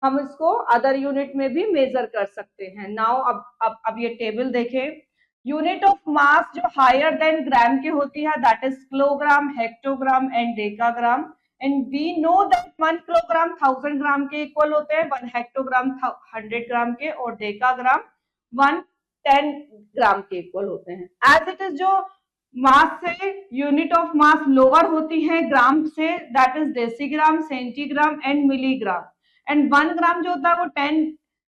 हम इसको अदर यूनिट में भी मेजर कर सकते हैं। नाउ अब ये टेबल देखें, यूनिट ऑफ मास जो हायर देन ग्राम की होती है, that is kilogram, hectogram and decagram, and we know that 1 kilogram 1000 gram के इक्वल होते हैं, 1 हेक्टोग्राम 100 ग्राम के, और डेकाग्राम 110 ग्राम के इक्वल होते हैं। एज इट इज जो मास से यूनिट ऑफ मास लोअर होती है ग्राम से, that is decigram, centigram and milligram, and 1 ग्राम जो होता है वो 10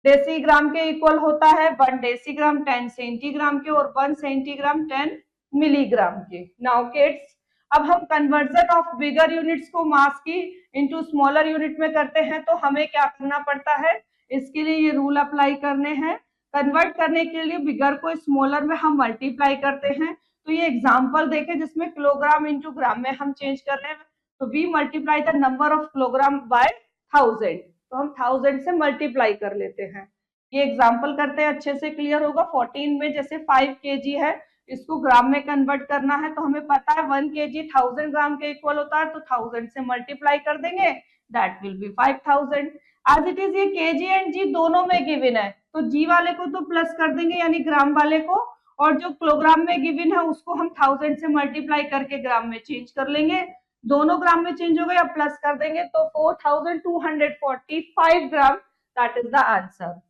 डेसीग्राम के इक्वल होता है, 1 डेसीग्राम 10 सेंटीग्राम के, और 1 सेंटीग्राम 10 मिलीग्राम के। नाउ किड्स, अब हम कन्वर्जन ऑफ बिगर यूनिट्स को मास की इनटू स्मॉलर यूनिट में करते हैं, तो हमें क्या करना पड़ता है, इसके लिए ये रूल अप्लाई करने हैं। कन्वर्ट करने के लिए बिगर को स्मॉलर में हम मल्टीप्लाई करते हैं, तो ये एग्जांपल देखें जिसमें किलोग्राम इनटू ग्राम में हम चेंज कर रहे हैं, तो we multiply the number of kilogram by 1000, तो हम 1000 से मल्टीप्लाई कर लेते हैं। ये एग्जांपल करते हैं, अच्छे से क्लियर होगा। 14 में जैसे 5 kg है, इसको ग्राम में कन्वर्ट करना है, तो हमें पता है 1 kg 1000 ग्राम के इक्वल होता है, तो 1000 से मल्टीप्लाई कर देंगे, that will be 5000। As it is ये केजी एंड जी दोनों में गिवन है, तो जी वाले को तो प्लस कर देंगे यानी ग्राम वाले को, और जो किलोग्राम में गिवन है उसको हम 1000 से मल्टीप्लाई करके ग्राम में चेंज कर लेंगे। दोनों ग्राम में चेंज हो गए, अब प्लस कर देंगे तो 4245 ग्राम, दैट इज द आंसर।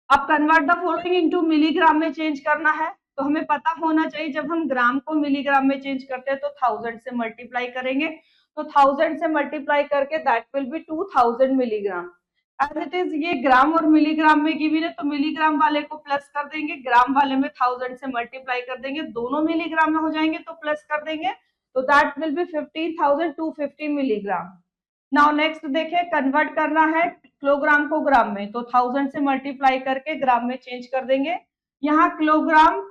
अब convert the following into milligram में चेंज करना है, तो हमें पता होना चाहिए जब हम ग्राम को मिलीग्राम में चेंज करते हैं तो 1000 से मल्टीप्लाई करेंगे, तो 1000 से मल्टीप्लाई करके that will be 2000 milligram. As it is ये ग्राम और मिलीग्राम में गिवन है, तो मिलीग्राम वाले को प्लस कर देंगे, ग्राम वाले में 1000 से मल्टीप्लाई कर देंगे, दोनों मिलीग्राम में हो जाएंगे तो प्लस कर देंगे, तो that will B 15,250 milligram. Now next देखें, कन्वर्ट करना है किलोग्राम को ग्राम में, तो 1000 से मल्टीप्लाई करके ग्राम में चेंज कर देंगे। यहाँ किलोग्राम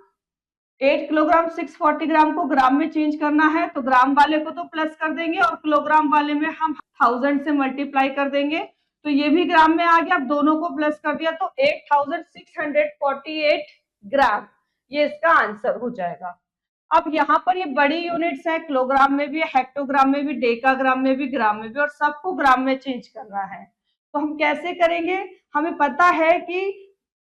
8 किलोग्राम 640 ग्राम को ग्राम में चेंज करना है, तो ग्राम वाले को तो प्लस कर देंगे और किलोग्राम वाले में हम 1000 से मल्टीप्लाई कर देंगे, तो ये भी ग्राम में आ गया, अब दोनों को प्लस कर दिया तो 8648 ग्राम, ये इसका आंसर हो जाएगा। अब यहाँ पर ये बड़ी यूनिट्स है, किलोग्राम में भी, हेक्टोग्राम में भी, डेकाग्राम में भी, ग्राम में भी, और सबको ग्राम में चेंज करना है, तो हम कैसे करेंगे? हमें पता है कि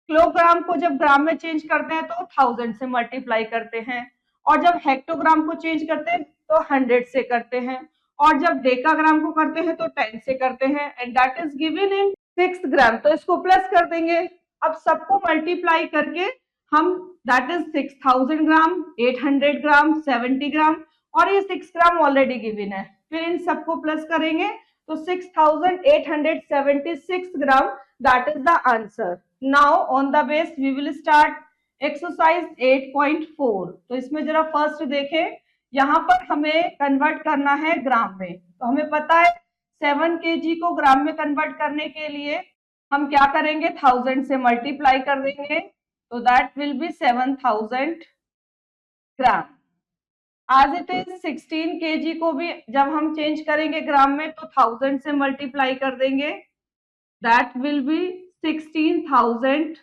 किलोग्राम को जब ग्राम में चेंज करते हैं तो 1000 से मल्टीप्लाई करते हैं, और जब हेक्टोग्राम को चेंज करते हैं तो 100 से करते हैं, और जब डेकाग्राम को करते हैं तो 10 से करते हैं, एंड दैट इज गिवन इन 6 ग्राम, तो इसको प्लस कर देंगे। अब सबको मल्टीप्लाई करके हम दैट इज 6000 ग्राम, 800 ग्राम, 70 ग्राम, और ये 6 ग्राम ऑलरेडी गिवन है, फिर इन सबको प्लस करेंगे तो 6876 gram, that is the answer. Now on the base we will start exercise 8.4। तो इसमें जरा फर्स्ट देखें, यहाँ पर हमें कन्वर्ट करना है ग्राम में, तो हमें पता है 7 kg को ग्राम में कन्वर्ट करने के लिए हम क्या करेंगे, 1000 से मल्टीप्लाई कर देंगे, तो दैट विल बी 7000 ग्राम। आज इट इज 16 kg को भी जब हम चेंज करेंगे ग्राम में तो 1000 से मल्टीप्लाई कर देंगे, that will be 16,000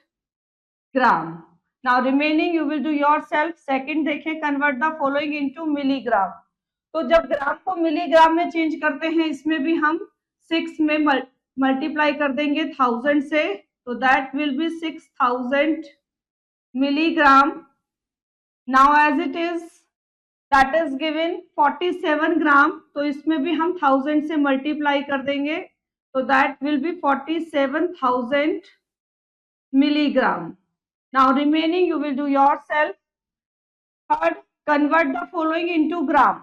gram. Now remaining you will do yourself. Second देखें, convert the following into milligram, तो जब ग्राम को मिलीग्राम में चेंज करते हैं इसमें भी हम 6 में मल्टीप्लाई कर देंगे 1000 से, तो that will B 6000 milligram. Now as it is that is given 47 ग्राम, तो इसमें भी हम 1000 से मल्टीप्लाई कर देंगे, तो that will be 47,000 milligram. Now remaining you will do yourself. Third, convert the following into ग्राम,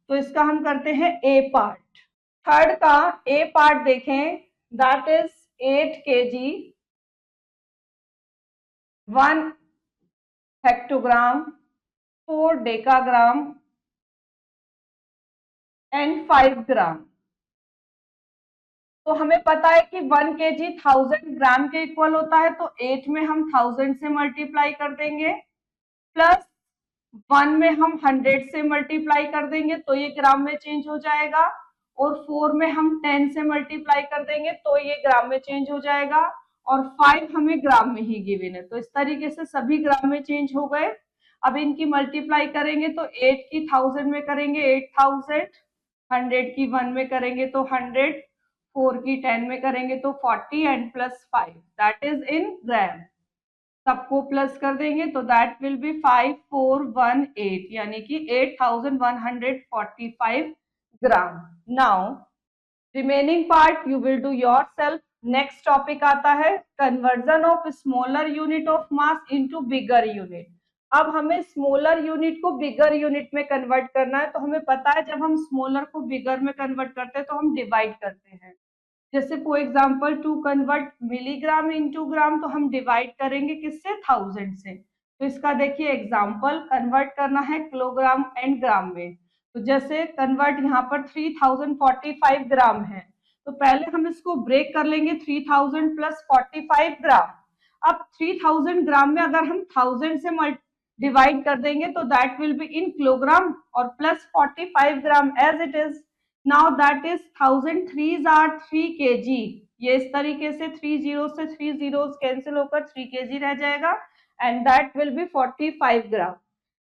तो इसका हम करते हैं A पार्ट। थर्ड का A पार्ट देखें, that is 8 kg, 1 hectogram, 4 decagram and 5 ग्राम। तो हमें पता है कि 1 kg 1000 ग्राम के इक्वल होता है, तो 8 में हम 1000 से मल्टीप्लाई कर देंगे, प्लस 1 में हम 100 से मल्टीप्लाई कर देंगे तो ये ग्राम में चेंज हो जाएगा, और 4 में हम 10 से मल्टीप्लाई कर देंगे तो ये ग्राम में चेंज हो जाएगा, और 5 हमें ग्राम में ही गिवन है, तो इस तरीके से सभी ग्राम में चेंज हो गए। अब इनकी मल्टीप्लाई करेंगे तो 8 की 1000 में करेंगे 8000, 100 की 1 में करेंगे तो 100, 4 की 10 में करेंगे तो 40 and plus 5 that is in gram. सबको प्लस कर देंगे तो दैट विल बी 5418, यानी कि 8145 gram. Now remaining part you will do yourself. Next topic आता है conversion of smaller unit of mass into bigger unit. अब हमें स्मॉलर यूनिट को बिगर यूनिट में कन्वर्ट करना है, तो हमें पता है जब हम स्मॉलर को बिगर में कन्वर्ट करते हैं तो हम डिवाइड करते हैं। जैसे for example to convert milligram into gram, तो हम डिवाइड करेंगे किससे, 1000 से। तो इसका देखिए एग्जांपल, कन्वर्ट करना है किलोग्राम एंड ग्राम में, तो जैसे कन्वर्ट यहाँ पर 3045 ग्राम है, तो पहले हम इसको ब्रेक कर लेंगे 3000 प्लस 45 ग्राम। अब 3000 ग्राम में अगर हम 1000 से डिवाइड कर देंगे तो that will be in kilogram, और plus 45 gram as it is. Now that is 1000 3s are 3 kg, ये इस तरीके से 3 जीरो से 3 जीरोस कैंसिल होकर 3 kg रह जाएगा, and that will be 45 gram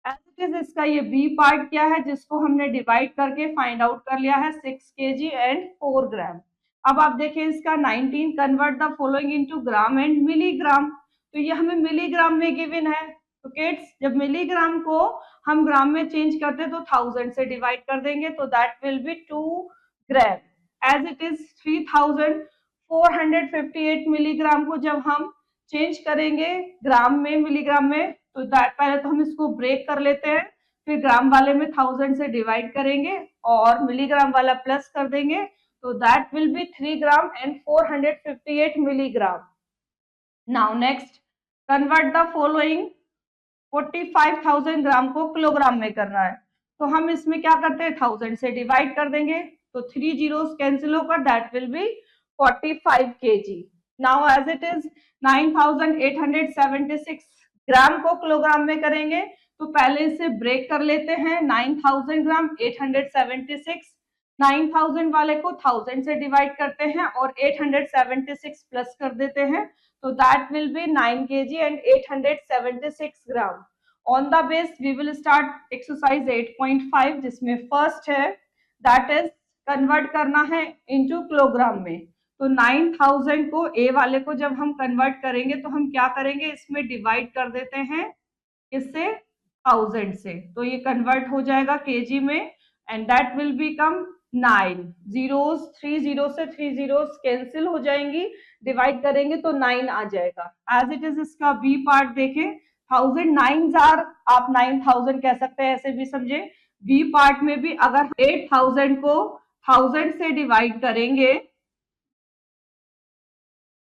as it is. इसका ये बी पार्ट क्या है जिसको हमने डिवाइड करके फाइंड आउट कर लिया है 6 kg एंड 4 ग्राम। अब आप देखिए इसका 19 convert the following into gram and milligram, तो ये हमें मिलीग्राम में गिवन है। तो किड्स जब मिलीग्राम को हम ग्राम में चेंज करते हैं तो 1000 से डिवाइड कर देंगे, तो that will be 2 gram. As it is 3458 milligram को जब हम चेंज करेंगे ग्राम में मिलीग्राम में, तो दैट पहले तो हम इसको ब्रेक कर लेते हैं, फिर ग्राम वाले में 1000 से डिवाइड करेंगे और मिलीग्राम वाला प्लस कर देंगे, तो that will be 3 gram and 458 milligram. Now next convert the following 45,000 ग्राम को किलोग्राम में करना है, तो हम इसमें क्या करते हैं 1000 से डिवाइड कर देंगे, तो 3 zeros कैंसिल होकर that will be 45 kg. Now as it is 9876 ग्राम को किलोग्राम में करेंगे, तो पहले इसे ब्रेक कर लेते हैं, 9000 ग्राम 876, 9000 वाले को 1000 से डिवाइड करते हैं और 876 प्लस कर देते हैं, तो that will be 9 kg and 876 gram. On the base we will start exercise 8.5 जिसमें फर्स्ट है दैट इज कन्वर्ट करना है इनटू किलोग्राम में। तो 9000 को ए वाले को जब हम कन्वर्ट करेंगे तो हम क्या करेंगे, इसमें डिवाइड कर देते हैं इससे 1000 से, तो ये कन्वर्ट हो जाएगा केजी में and that will become 9 zeros, 3 zeros से 3 zeros कैंसिल हो जाएंगी, डिवाइड करेंगे तो 9 आ जाएगा। एज इट इज इसका बी पार्ट देखें, 1000 9s are, आप 9000 कह सकते हैं, ऐसे भी समझे। बी पार्ट में भी अगर 8000 को 1000 से डिवाइड करेंगे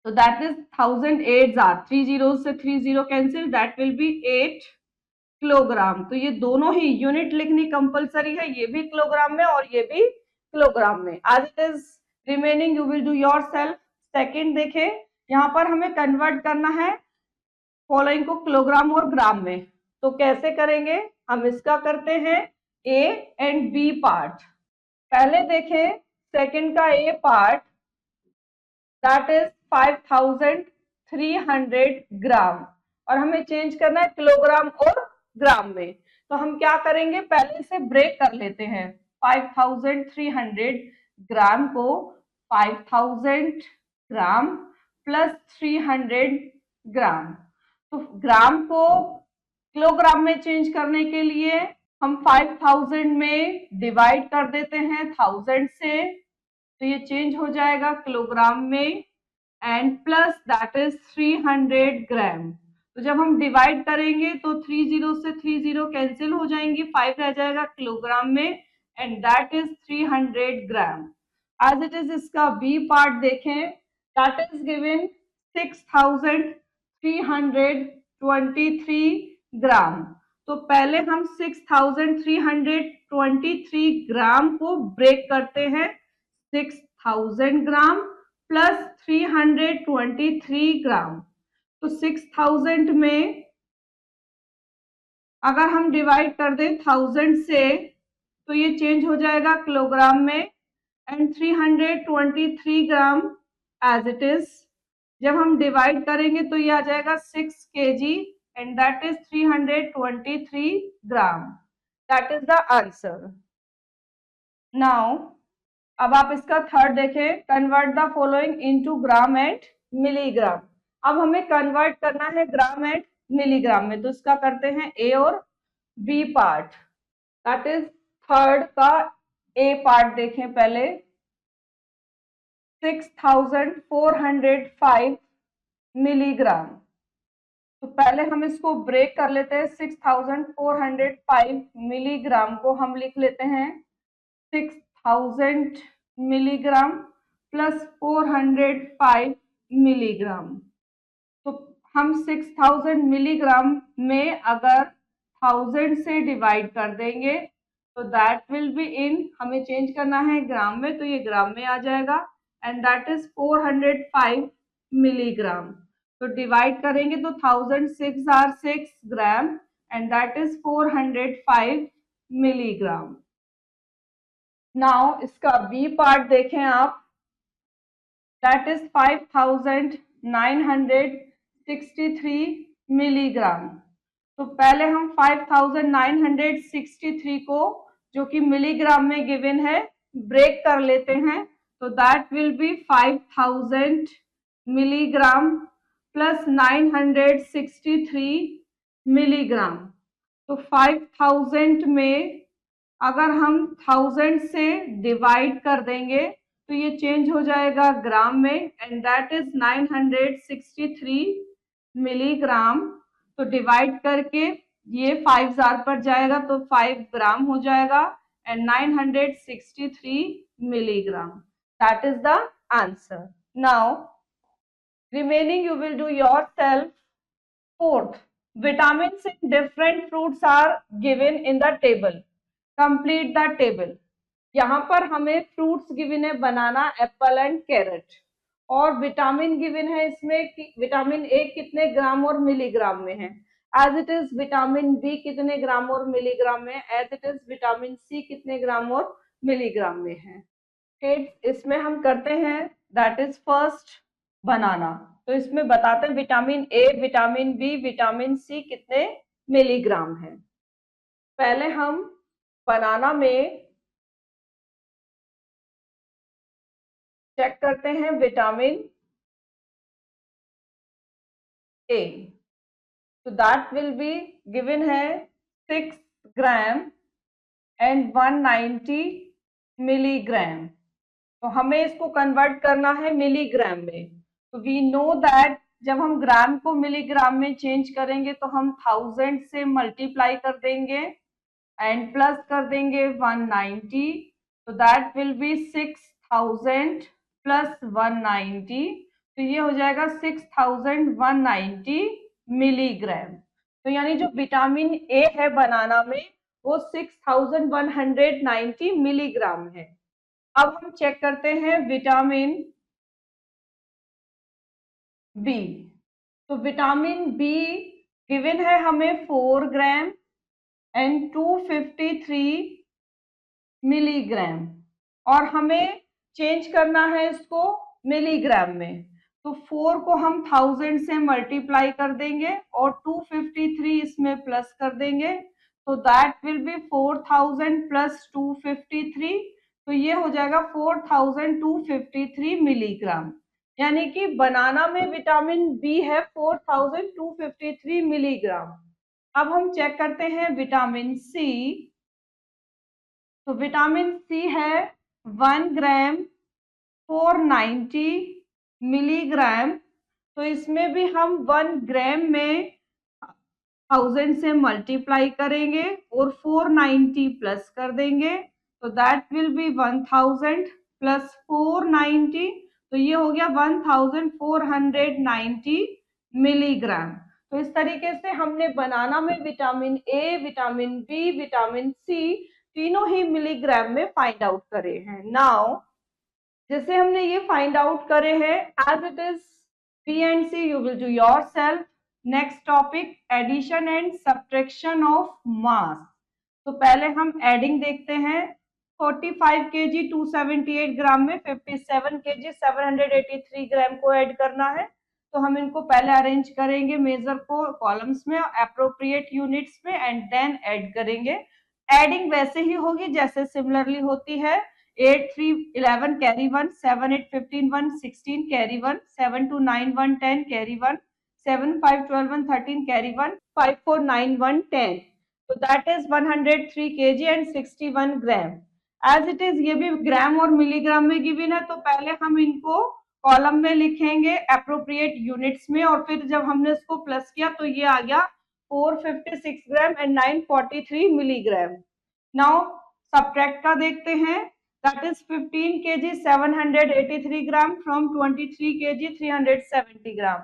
तो that is 1000 8s are, 3 zeros से 3 zero cancel, that will B 8 kilogram. तो ये दोनों ही यूनिट लिखनी कंपलसरी है, ये भी किलोग्राम में और ये भी किलोग्राम में। As it is remaining you will do yourself. Second देखें, यहाँ पर हमें कन्वर्ट करना है फॉलोइंग को किलोग्राम और ग्राम में, तो कैसे करेंगे, हम इसका करते हैं ए एंड बी पार्ट। पहले देखें सेकंड का ए पार्ट दैट इज 5300 ग्राम और हमें चेंज करना है किलोग्राम और ग्राम में, तो हम क्या करेंगे, पहले से ब्रेक कर लेते हैं। 5300 ग्राम को 5000 ग्राम प्लस 300 ग्राम, तो ग्राम को किलोग्राम में चेंज करने के लिए हम 5000 में डिवाइड कर देते हैं 1000 से, तो ये चेंज हो जाएगा किलोग्राम में एंड प्लस दैट इज 300 ग्राम। तो जब हम डिवाइड करेंगे तो 3 जीरो से 3 जीरो कैंसिल हो जाएंगी, 5 रह जाएगा किलोग्राम में and that is 300 gram. As it is इसका बी पार्ट देखें, दैट इज गिवन 6323 ग्राम, तो पहले हम 6323 ग्राम को ब्रेक करते हैं, 6000 ग्राम प्लस 323 ग्राम, तो 6000 में अगर हम डिवाइड कर दें 1000 से तो ये चेंज हो जाएगा किलोग्राम में and 323 gram as it is, जब हम डिवाइड करेंगे तो ये आ जाएगा 6 kg and that is 323 gram. That is the answer. Now अब आप इसका थर्ड देखें, convert the following into gram and milligram. अब हमें कन्वर्ट करना है ग्राम एंड मिलीग्राम में, तो इसका करते हैं ए और B part. That is third का ए पार्ट देखें पहले, 6405 मिलीग्राम, तो पहले हम इसको ब्रेक कर लेते हैं। 6405 मिलीग्राम को हम लिख लेते हैं 6000 मिलीग्राम प्लस 405 मिलीग्राम, तो हम 6000 मिलीग्राम में अगर 1000 से डिवाइड कर देंगे तो दैट विल बी इन, हमें चेंज करना है ग्राम में, तो ये ग्राम में आ जाएगा एंड दैट इज 405 मिलीग्राम। तो डिवाइड करेंगे तो 1000 6 are 6 gram and that is 405 milligram. Now इसका बी पार्ट देखें आप, दैट इज 5963 मिलीग्राम, तो पहले हम 5963 को जो कि मिलीग्राम में गिवन है ब्रेक कर लेते हैं, तो that will be 5000 milligram plus 963 milligram. तो 5000 में अगर हम 1000 से डिवाइड कर देंगे तो ये चेंज हो जाएगा ग्राम में, एंड दैट इज 963 मिलीग्राम। तो डिवाइड करके ये 5000 पर जाएगा तो 5 ग्राम हो जाएगा, and 963 milligram. That is the answer. Now, remaining you will do yourself. Fourth, vitamins in different fruits are given in the table. Complete the table. यहाँ पर हमें फ्रूट्स गिवन है, बनाना, एप्पल एंड कैरेट, और विटामिन गिवन है इसमें vitamin A कितने gram और milligram में है, as it is vitamin B कितने ग्राम और मिलीग्राम में, as it is vitamin C कितने ग्राम और मिलीग्राम में है। किड्स, इसमें हम करते हैं दैट इज फर्स्ट बनाना। तो इसमें बताते हैं vitamin A, vitamin B, vitamin C कितने मिलीग्राम है। पहले हम बनाना में चेक करते हैं विटामिन ए। तो दैट विल बी गिवन है 6 ग्राम एंड 190 मिलीग्राम। तो हमें इसको कन्वर्ट करना है मिलीग्राम में। तो वी नो दैट जब हम ग्राम को मिलीग्राम में चेंज करेंगे तो हम 1000 से मल्टीप्लाई कर देंगे एंड प्लस कर देंगे 190। तो दैट विल बी 6000 प्लस 190, तो ये हो जाएगा 6190 मिलीग्राम। तो यानी जो विटामिन ए है बनाना में वो 6190 मिलीग्राम है। अब हम चेक करते हैं विटामिन बी। तो विटामिन बी गिवन है हमें 4 ग्राम एंड 253 मिलीग्राम, और हमें चेंज करना है इसको मिलीग्राम में। तो 4 को हम 1000 से मल्टीप्लाई कर देंगे और 253 इसमें प्लस कर देंगे, तो दैट विल बी 4000 प्लस 253। तो ये हो जाएगा 4253 मिलीग्राम। यानी कि बनाना में विटामिन बी है 4253 मिलीग्राम। अब हम चेक करते हैं विटामिन सी। तो विटामिन सी है 1 ग्राम 490 मिलीग्राम। तो इसमें भी हम 1 ग्राम में 1000 से मल्टीप्लाई करेंगे और 490 प्लस कर देंगे, तो दैट विल बी 1000 प्लस 490। तो ये हो गया 1490 मिलीग्राम। तो इस तरीके से हमने बनाना में vitamin A, vitamin B, vitamin C तीनों ही मिलीग्राम में फाइंड आउट करे हैं। नाउ जैसे हमने ये फाइंड आउट करे हैं, as it is B and C you will do yourself. Next topic, addition and subtraction of mass. तो पहले हम एडिंग देखते हैं। 45 kg 278 ग्राम में 57 kg 783 ग्राम को ऐड करना है। तो हम इनको पहले अरेंज करेंगे मेजर को कॉलम्स में, एप्रोप्रिएट यूनिट्स में, एंड देन ऐड करेंगे। एडिंग वैसे ही होगी जैसे सिमिलरली होती है। 8 3 11 कैरी 1, 7 8 15 1, 16 कैरी 1, 7 2 9 1 10 कैरी 1, 7 5 12 1 13 कैरी 1, 5 4 9 1 10। तो that is 103 kg and 61 gram. As it is ये भी ग्राम और मिलीग्राम में गिवन है, तो पहले हम इनको कॉलम में लिखेंगे एप्रोप्रिएट यूनिट्स में, और फिर जब हमने इसको प्लस किया तो ये आ गया 456 gram and 943 milligram. Now subtract का देखते हैं। That is 15 kg 783 gram from 23 kg 370 ग्राम।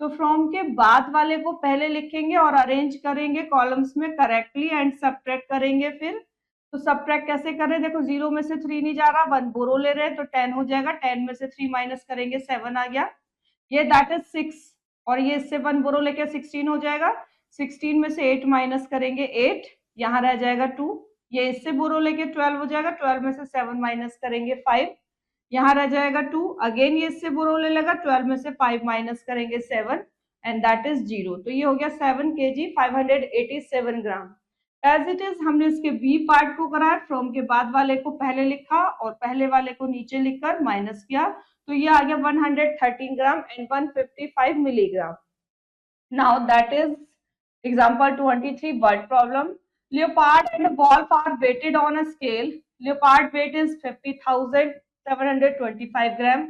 तो फ्रॉम के बाद वाले को पहले लिखेंगे और अरेंज करेंगे कॉलम्स में करेक्टली एंड सब्ट्रैक्ट करेंगे फिर। तो सब्ट्रैक्ट कैसे कर रहे हैं, देखो 0 में से 3 नहीं जा रहा, 1 बोरो ले रहे हैं तो 10 हो जाएगा, 10 में से 3 माइनस करेंगे 7 आ गया, ये दैट इज 6, और ये इससे 1 बोरो लेके 16 हो जाएगा, 16 में से 8 माइनस करेंगे 8, यहाँ रह जाएगा 2, ये इससे बोरो लेके 12 हो जाएगा, 12 में से 7 माइनस करेंगे 5, यहाँ रह जाएगा 2, अगेन ये इससे बोरो ले लेगा, 12 में से 5 माइनस करेंगे 7 एंड दैट इज 0। तो ये हो गया 7 kg 587 gram. As it is हमने इसके बी पार्ट को करा है, फ्रॉम के बाद वाले को पहले लिखा और पहले वाले को नीचे लिखकर माइनस किया, तो ये आ गया 113 gram and 155 milligram. Now that is example 23 word problem. Leopard and wolf are weighted on a scale. Leopard weight is 50,725 gram.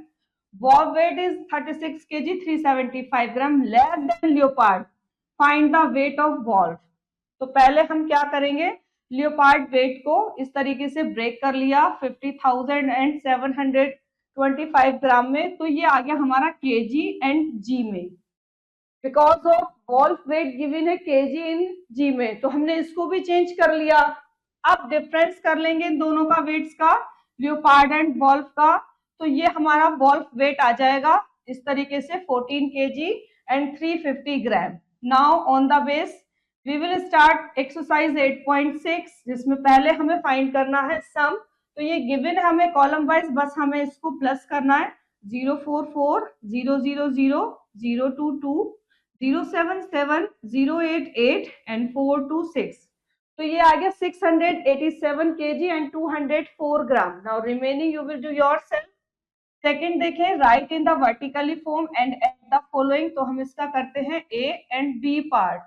Wolf weight is 36 kg 375 gram. Less than leopard. Find the weight of wolf. तो पहले हम क्या करेंगे, leopard wait को इस तरीके से break कर लिया 50,725 ग्राम में, तो ये आ गया हमारा केजी एंड जी में. Because of wolf weight given है केजी इन जी में, तो हमने इसको भी चेंज कर लिया. अब डिफरेंस कर लेंगे इन दोनों का वेट्स का, लियोपार्ड एंड वॉल्फ का, तो ये हमारा वॉल्फ वेट आ जाएगा इस तरीके से 14 KG and 350 gram. Now on the base we will start exercise 8.6, जिसमें पहले हमें फाइंड करना है सम. तो ये गिवन है हमें कॉलम वाइज, बस हमें इसको प्लस करना है. 044 000 022 077 088 एंड 426. तो ये आ गया 687 kg and 204 gram. Now remaining you will do yourself. Second देखें, write in the vertically form and at the following. तो हम इसका करते हैं A and B part.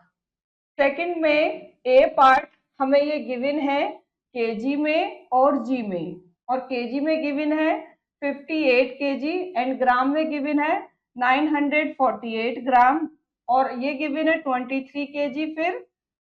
Second में ए पार्ट हमें ये गिवन है केजी में और जी में, और केजी में गिवन है 58 केजी एंड ग्राम में गिवन है 948 ग्राम, और ये गिवन है 23 केजी फिर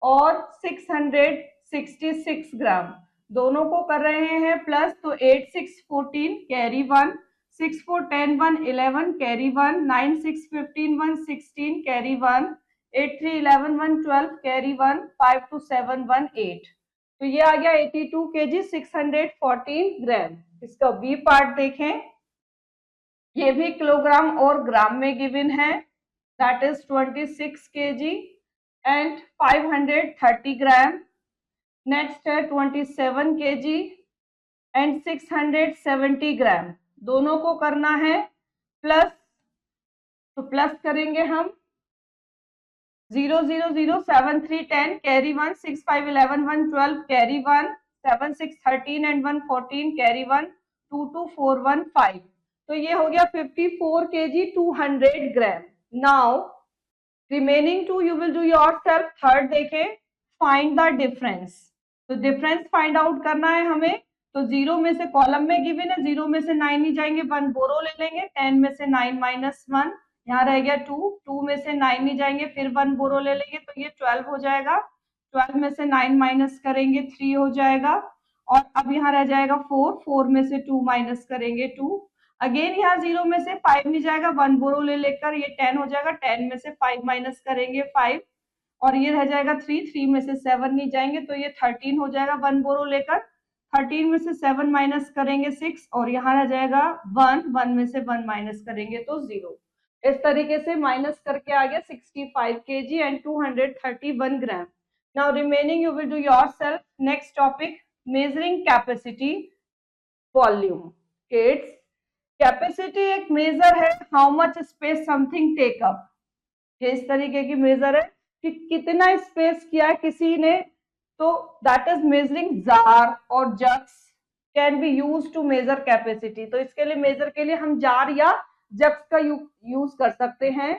और 666 ग्राम. दोनों को कर रहे हैं प्लस, तो 8 6 14 कैरी 1, 6 4 10 1 11 कैरी 1, 9 6 15 1 16 कैरी 1, 8 3 11 1 12 कैरी 1, 5 2 7 1 8. तो ये आ गया 82 केजी 614 ग्राम. इसका बी पार्ट देखें, ये भी किलोग्राम और ग्राम में गिवन है, that is 26 KG and 530 gram. Next है 27 केजी एंड 670 ग्राम. दोनों को करना है प्लस, तो प्लस करेंगे हम 0 0 0 7 3 10 कैरी 1, 6 5 11 1 12 कैरी 1, 7 6 13 एंड 1 14 कैरी 1, 2 2 4 1 5. तो ये हो गया 54 KG 200 gram. Now remaining to you will do yourself. Third देखें, फाइंड द डिफरेंस. तो डिफरेंस फाइंड आउट करना है हमें. तो 0 में से कॉलम में गिवन है, 0 में से 9 नहीं जाएंगे, 1 बोरो ले लेंगे. 10 में से 9 माइनस 1, यहाँ रह गया 2. 2 में से 9 नहीं जाएंगे, फिर 1 बोरो ले लेंगे, तो ये 12 हो जाएगा. 12 में से 9 माइनस करेंगे 3 हो जाएगा, और अब यहाँ रह जाएगा 4. 4 में से 2 माइनस करेंगे 2. अगेन यहाँ 0 में से 5 नहीं जाएगा, 1 बोरो ले लेकर ये 10 हो जाएगा. 10 में से 5 माइनस करेंगे 5, और ये रह जाएगा 3. 3 में से 7 नहीं जाएंगे, तो ये 13 हो जाएगा 1 बोरो लेकर. 13 में से 7 माइनस करेंगे 6, और यहाँ रह जाएगा 1. 1 में से 1 माइनस करेंगे तो 0. इस तरीके से माइनस करके आ गया 65 KG and 231 gram. Now remaining you will do yourself. Next topic, measuring capacity volume. Kids, capacity एक मेजर है how much space something take up. ये इस तरीके की मेजर है कि कितना स्पेस किया किसी ने, तो दैट इज मेजरिंग. जार और jugs can be use to measure capacity. तो इसके लिए मेजर के लिए हम जार या जग्स का यूज कर सकते हैं.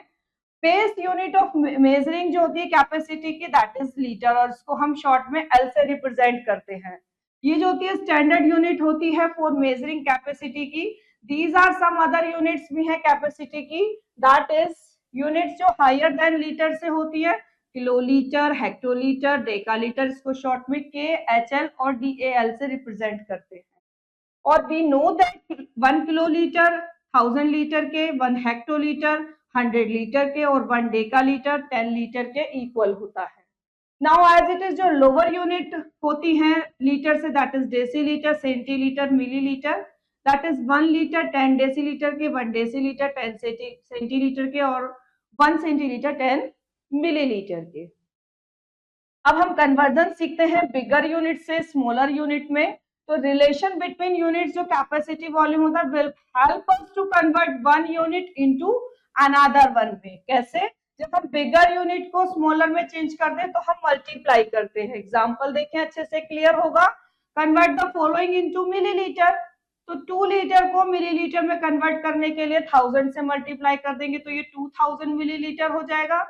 बेस यूनिट ऑफ मेजरिंग जो होती है कैपेसिटी की, दैट इज लीटर, और इसको हम शॉर्ट में एल से रिप्रेजेंट करते हैं. ये जो होती है स्टैंडर्ड यूनिट होती है फॉर मेजरिंग कैपेसिटी की. These are some other units भी है कैपेसिटी की, दैट इज यूनिट्स जो हायर देन लीटर से होती है. किलोलीटर, हेक्टोलीटर, डेकालीटर, इसको शॉर्ट में के, एच एल और डी ए एल से रिप्रेजेंट करते हैं. और we know that 1 kilolitre 1000 litre के, 1 हेक्टोलीटर 100 लीटर के, और 1 डेकालीटर 10 लीटर के इक्वल होता है. नाउ एज इट इज जो लोअर यूनिट होती है लीटर से, that is decilitre, centilitre, millilitre. That is 1 litre 10 decilitre के, 1 डेसीलीटर 10 सेंटीलीटर के, और 1 सेंटीलीटर 10 मिलीलीटर के. अब हम कन्वर्जन सीखते हैं बिगर यूनिट से स्मॉलर यूनिट में. तो रिलेशन बिटवीन यूनिट्स जो कैपेसिटी वॉल्यूम होता है will help us to convert one unit into another one में. कैसे? जब हम बिगर यूनिट को स्मॉलर में चेंज कर दें तो हम मल्टीप्लाई करते हैं। एग्जांपल देखें, अच्छे से क्लियर होगा। Convert the following into millilitre, तो 2 लीटर को मिलीलीटर में कन्वर्ट करने के लिए 1000 से मल्टीप्लाई कर देंगे तो ये 2000 मिलीलीटर हो जाएगा।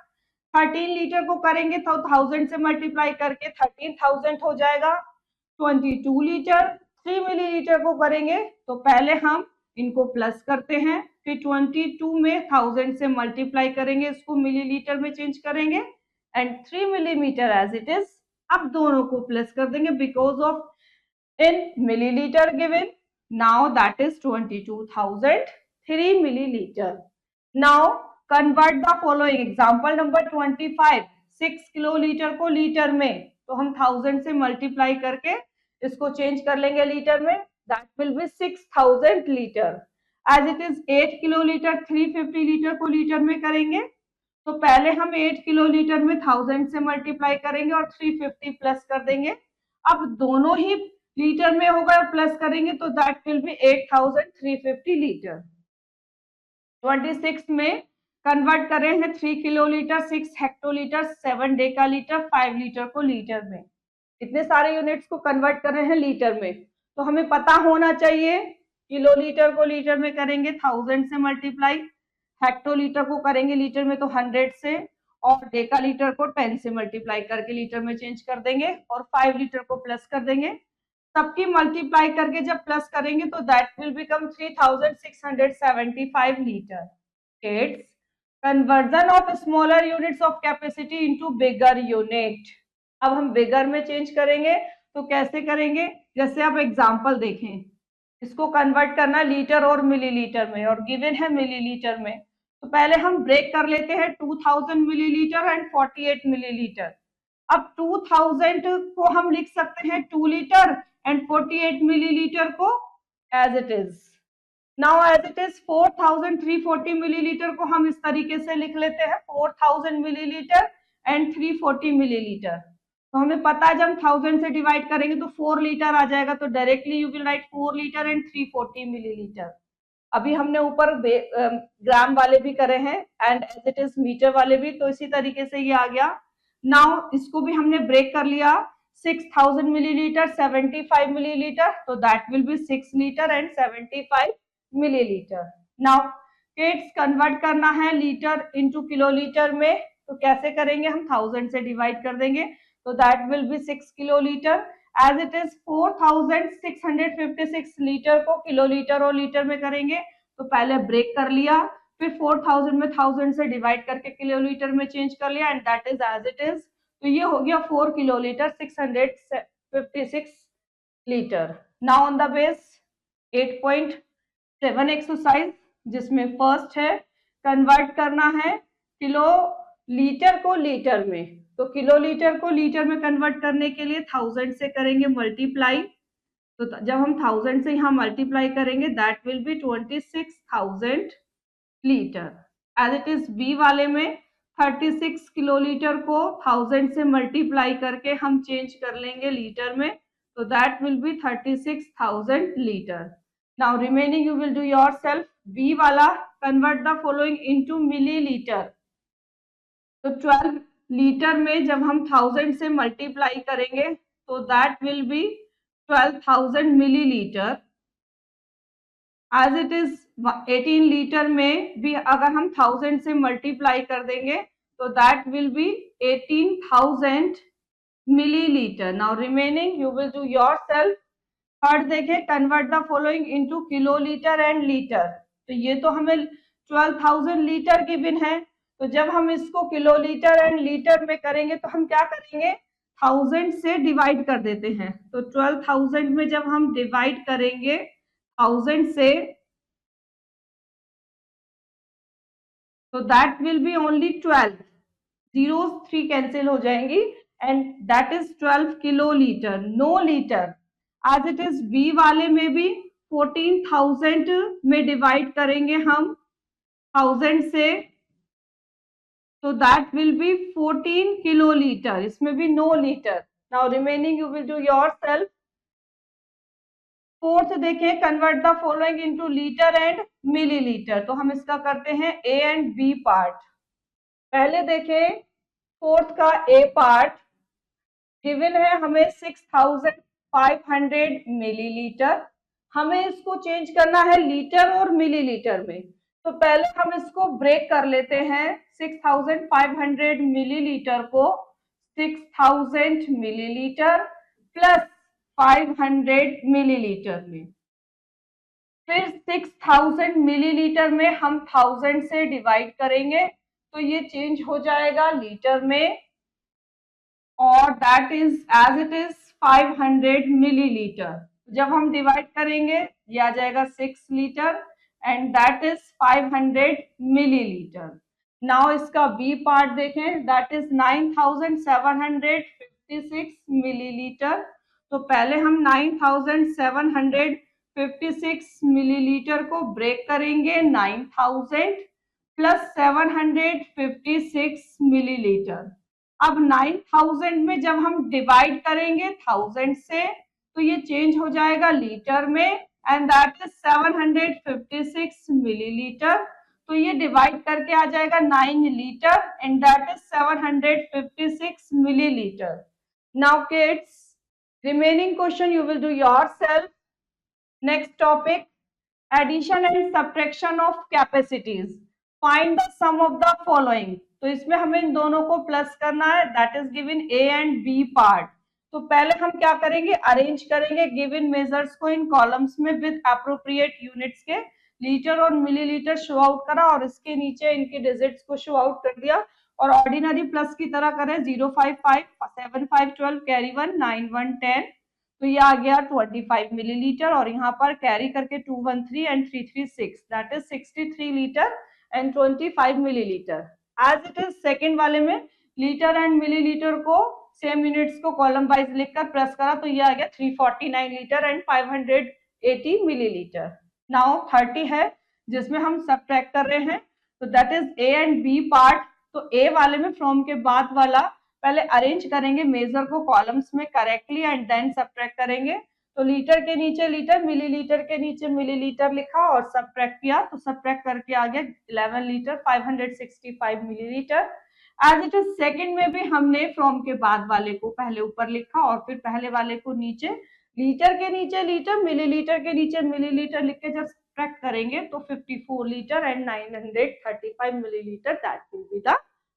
13 लीटर को करेंगे तो 1000 से मल्टीप्लाई करके 13000 हो जाएगा। 22 लीटर 3 मिलीलीटर को करेंगे तो पहले हम इनको प्लस करते हैं, फिर 22 में 1000 से मल्टीप्लाई करेंगे, इसको मिलीलीटर में चेंज करेंगे and 3 millimetre as it is. अब दोनों को प्लस कर देंगे because of in milliliter given, now that is 22,003 milliliter. Now convert the following, example number 25, 6 kilolitre को लीटर में, तो हम 1000 से मल्टीप्लाई करके इसको चेंज कर लेंगे लीटर में, that will be 6000 litre. as it is 8 kilolitre 350 litre को लीटर में करेंगे तो पहले हम 8 किलोलीटर में 1000 से मल्टीप्लाई करेंगे और 350 प्लस कर देंगे। अब दोनों ही लीटर में होगा, प्लस करेंगे तो दैट विल बी 8350 लीटर। 26 में कन्वर्ट कर रहे हैं 3 किलोलीटर 6 हेक्टोलीटर 7 डेकालीटर 5 लीटर को लीटर में। इतने सारे यूनिट्स को कन्वर्ट कर रहे हैं लीटर में, तो हमें पता होना चाहिए किलोलीटर को लीटर में करेंगे 1000 से मल्टीप्लाई, हेक्टोलीटर को करेंगे लीटर में तो 100 से, और डेकालीटर को 10 से मल्टीप्लाई करके लीटर में चेंज कर देंगे और 5 लीटर को प्लस कर देंगे। सबकी मल्टीप्लाई करके जब प्लस करेंगे तो that will become 3675 litre. It's conversion of smaller units of capacity into bigger unit. अब हम बिगर में चेंज करेंगे तो कैसे करेंगे, जैसे आप एग्जांपल देखें, इसको कन्वर्ट करना लीटर और मिलीलीटर में और गिवन है मिलीलीटर में, तो पहले हम ब्रेक कर लेते हैं 2000 मिलीलीटर एंड 48 मिलीलीटर। अब 2000 को हम लिख सकते हैं 2 लीटर एंड 48 मिलीलीटर को as it is. Now as it is 4340 millilitre को हम इस तरीके से लिख लेते हैं 4000 मिलीलीटर एंड 340 मिलीलीटर। तो हमें पता है जब हम 1000 से डिवाइड करेंगे तो 4 लीटर आ जाएगा, तो directly you will write 4 litre and 340 millilitre. अभी हमने ऊपर ग्राम वाले भी करे हैं and as it is metre वाले भी, तो इसी तरीके से ये आ गया। नाउ इसको भी हमने ब्रेक कर लिया 6000 मिलीलीटर 75 मिलीलीटर, तो that will be 6 litre and 75 millilitre. Now kids convert करना है लीटर इनटू किलोलीटर में, तो कैसे करेंगे, हम 1000 से डिवाइड कर देंगे तो that will be 6 kilolitre. As it is 4656 litre को किलोलीटर और लीटर में करेंगे तो पहले ब्रेक कर लिया, फिर 4000 में 1000 से डिवाइड करके किलोलीटर में चेंज कर लिया and that is as it is. तो ये हो गया 4 kilolitre 656 litre. Now on the base 8.7 exercise, जिसमें फर्स्ट है कन्वर्ट करना है किलो लीटर को लीटर में, तो किलोलीटर को लीटर में कन्वर्ट करने के लिए 1000 से करेंगे मल्टीप्लाई, तो जब हम 1000 से यहाँ मल्टीप्लाई करेंगे that will be 26000 litre. As it is B वाले में 36 किलोलीटर को 1000 से मल्टीप्लाई करके हम चेंज कर लेंगे लीटर में, तो that will be 36000 litre. Now remaining you will do yourself. B वाला convert the following into millilitre, तो 12 लीटर में जब हम 1000 से मल्टीप्लाई करेंगे तो that will be 12000 millilitre. As it is 18 litre में भी अगर हम 1000 से मल्टीप्लाई कर देंगे तो that will be 18000 millilitre. Now remaining you will do yourself. Third देखें, convert the following into kilolitre and litre, तो ये तो हमें 12000 लीटर गिवन है, तो जब हम इसको किलोलीटर एंड लीटर में करेंगे तो हम क्या करेंगे 1000 से डिवाइड कर देते हैं, तो 12000 में जब हम डिवाइड करेंगे 1000 से तो that will be only 12, 0 3 cancel हो जाएंगी and that is 12 kilolitre, no litre. As it is B वाले में भी 14000 में डिवाइड करेंगे हम 1000 से, तो दैट विल बी 14 किलोलीटर, इसमें भी no litre. Now remaining you will do yourself. Fourth देखें, convert the following into litre and millilitre, तो हम इसका करते हैं ए एंड बी पार्ट। पहले देखें फोर्थ का ए पार्ट, गिवन है हमें 6500 मिलीलीटर, हमें इसको चेंज करना है लीटर और मिलीलीटर में। तो पहले हम इसको ब्रेक कर लेते हैं, 6500 मिलीलीटर को 6000 मिलीलीटर प्लस 500 मिलीलीटर में, फिर 6000 मिलीलीटर में हम 1000 से डिवाइड करेंगे तो ये चेंज हो जाएगा लीटर में, और that is as it is 500 millilitre. जब हम डिवाइड करेंगे ये आ जाएगा 6 litre and that is 500 millilitre. Now इसका बी पार्ट देखें, दैट इज 9756 मिलीलीटर। तो पहले हम 9756 मिलीलीटर को ब्रेक करेंगे, 9000 प्लस 756 मिलीलीटर। अब 9000 में जब हम डिवाइड करेंगे 1000 से तो ये चेंज हो जाएगा लीटर में एंड दैट इज 756 मिलीलीटर। तो ये डिवाइड करके आ जाएगा 9 litre and that is 756 millilitre. Now kids, remaining question you will do yourself. Next topic, addition and subtraction of capacities. Find the sum of the following. तो इसमें हमें इन दोनों को plus करना है, that is given A and B part. तो पहले हम क्या करेंगे, अरेंज करेंगे गिवन मेजर्स को इन कॉलम्स में विद अप्रोप्रिएट यूनिट्स के, लीटर और मिलीलीटर शो आउट करा और इसके नीचे इनके डिजिट्स को शो आउट कर दिया और ऑर्डिनरी प्लस की तरह करें, 0 5 5 7 5 12 कैरी 1 9 1 10, तो ये आ गया 25 मिलीलीटर और यहाँ पर कैरी करके 2 1 3 and 3 3 6, that is 63 litre and 25 millilitre. As it is second वाले में लीटर एंड मिलीलीटर को सेम यूनिट्स को कॉलम वाइज लिखकर प्रेस करा तो ये आ गया 349 लीटर एंड 580 मिलीलीटर। नाउ 30 है जिसमें हम सब्ट्रैक्ट कर रहे हैं, तो that is A and B part. तो ए वाले में फ्रॉम के बाद वाला पहले अरेंज करेंगे मेजर को कॉलम्स में करेक्टली एंड देन सब्ट्रैक्ट करेंगे। तो लीटर के नीचे लीटर, मिलीलीटर के नीचे मिलीलीटर लिखा और सब्ट्रैक्ट किया, तो सब्ट्रैक्ट करके आ गया 11 litre 565 millilitre. As it is second में भी हमने फ्रॉम के बाद वाले को पहले ऊपर लिखा और फिर पहले वाले को नीचे, लीटर के नीचे लीटर, मिलीलीटर के नीचे मिलीलीटर लिख के जब सब्ट्रैक्ट करेंगे तो 54 litre and 935 millilitre, that will be the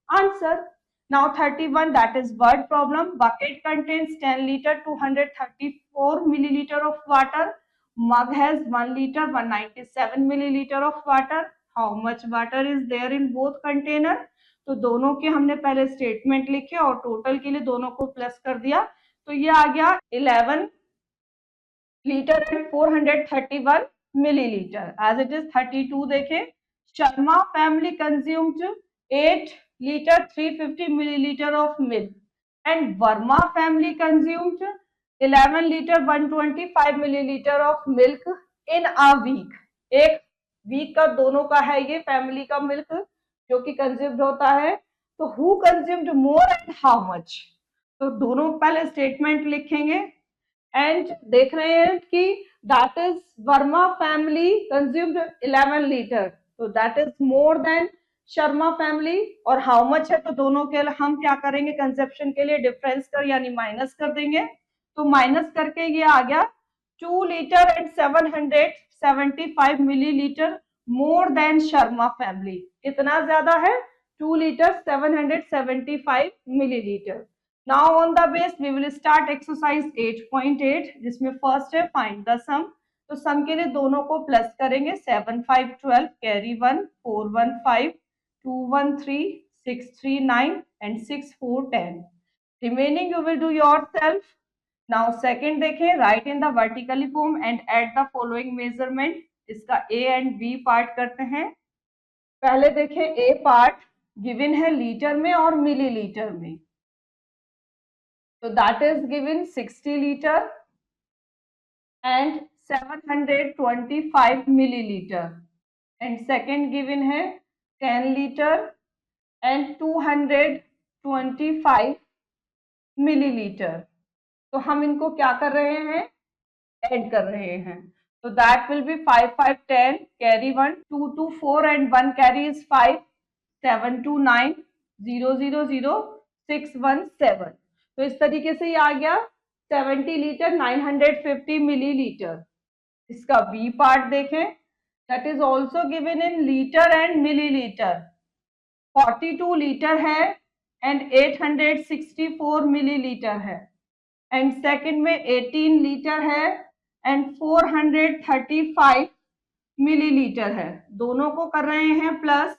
answer. Now 31, that is word problem. Bucket contains 10 liter 234 milliliter of water. Mug has 1 liter 197 milliliter of water. How much water is there in both container? तो दोनों के हमने पहले statement लिखे और total के लिए दोनों को प्लस कर दिया, तो ये आ गया 11 litre and 431 millilitre. As it is 32 देखें, Sharma family consumed 8 liter 350 milliliter of milk and Verma family consumed 11 liter 125 milliliter of milk in a week। एक वीक का दोनों का है ये फैमिली का मिल्क जो कि कंज्यूम्ड होता है, तो who consumed more and how much, तो दोनों पहले स्टेटमेंट लिखेंगे एंड देख रहे हैं कि that is Verma family consumed 11 litre, तो that is more than Sharma family. और हाउ मच है तो दोनों के हम क्या करेंगे, कंसेप्शन के लिए डिफरेंस कर यानी माइनस कर देंगे, तो माइनस करके ये आ गया 2 litre and 775 millilitre more than Sharma family. कितना ज्यादा है, 2 litre 775 millilitre. Now on the base we will start exercise 8.8 जिसमें फर्स्ट है फाइंड द सम। तो सम के लिए दोनों को प्लस करेंगे, 7 5 12 carry 1 4 1 5 2 1 3 6 3 9 and 6 4 10। Remaining you will do yourself. Now second देखें, write in the vertically form and add the following measurement। इसका A and B पार्ट करते हैं। पहले देखें A पार्ट गिवन है लीटर में और मिलीलीटर में, तो that is given 60 litre and 725 millilitre and second given है 10 लीटर एंड 225 मिलीलीटर। तो हम इनको क्या कर रहे हैं, ऐड कर रहे हैं, तो that will B 5 5 10 carry 1 2 2 4 and 1 carry is 5 7 2 9 0.00617। तो इस तरीके से ये आ गया 70 लीटर 950 मिलीलीटर। इसका बी पार्ट देखें, that is also given in litre and millilitre. 42 litre है एंड 864 मिलीलीटर है। एंड सेकंड में 18 लीटर है एंड 435 मिलीलीटर है। दोनों को कर रहे हैं प्लस,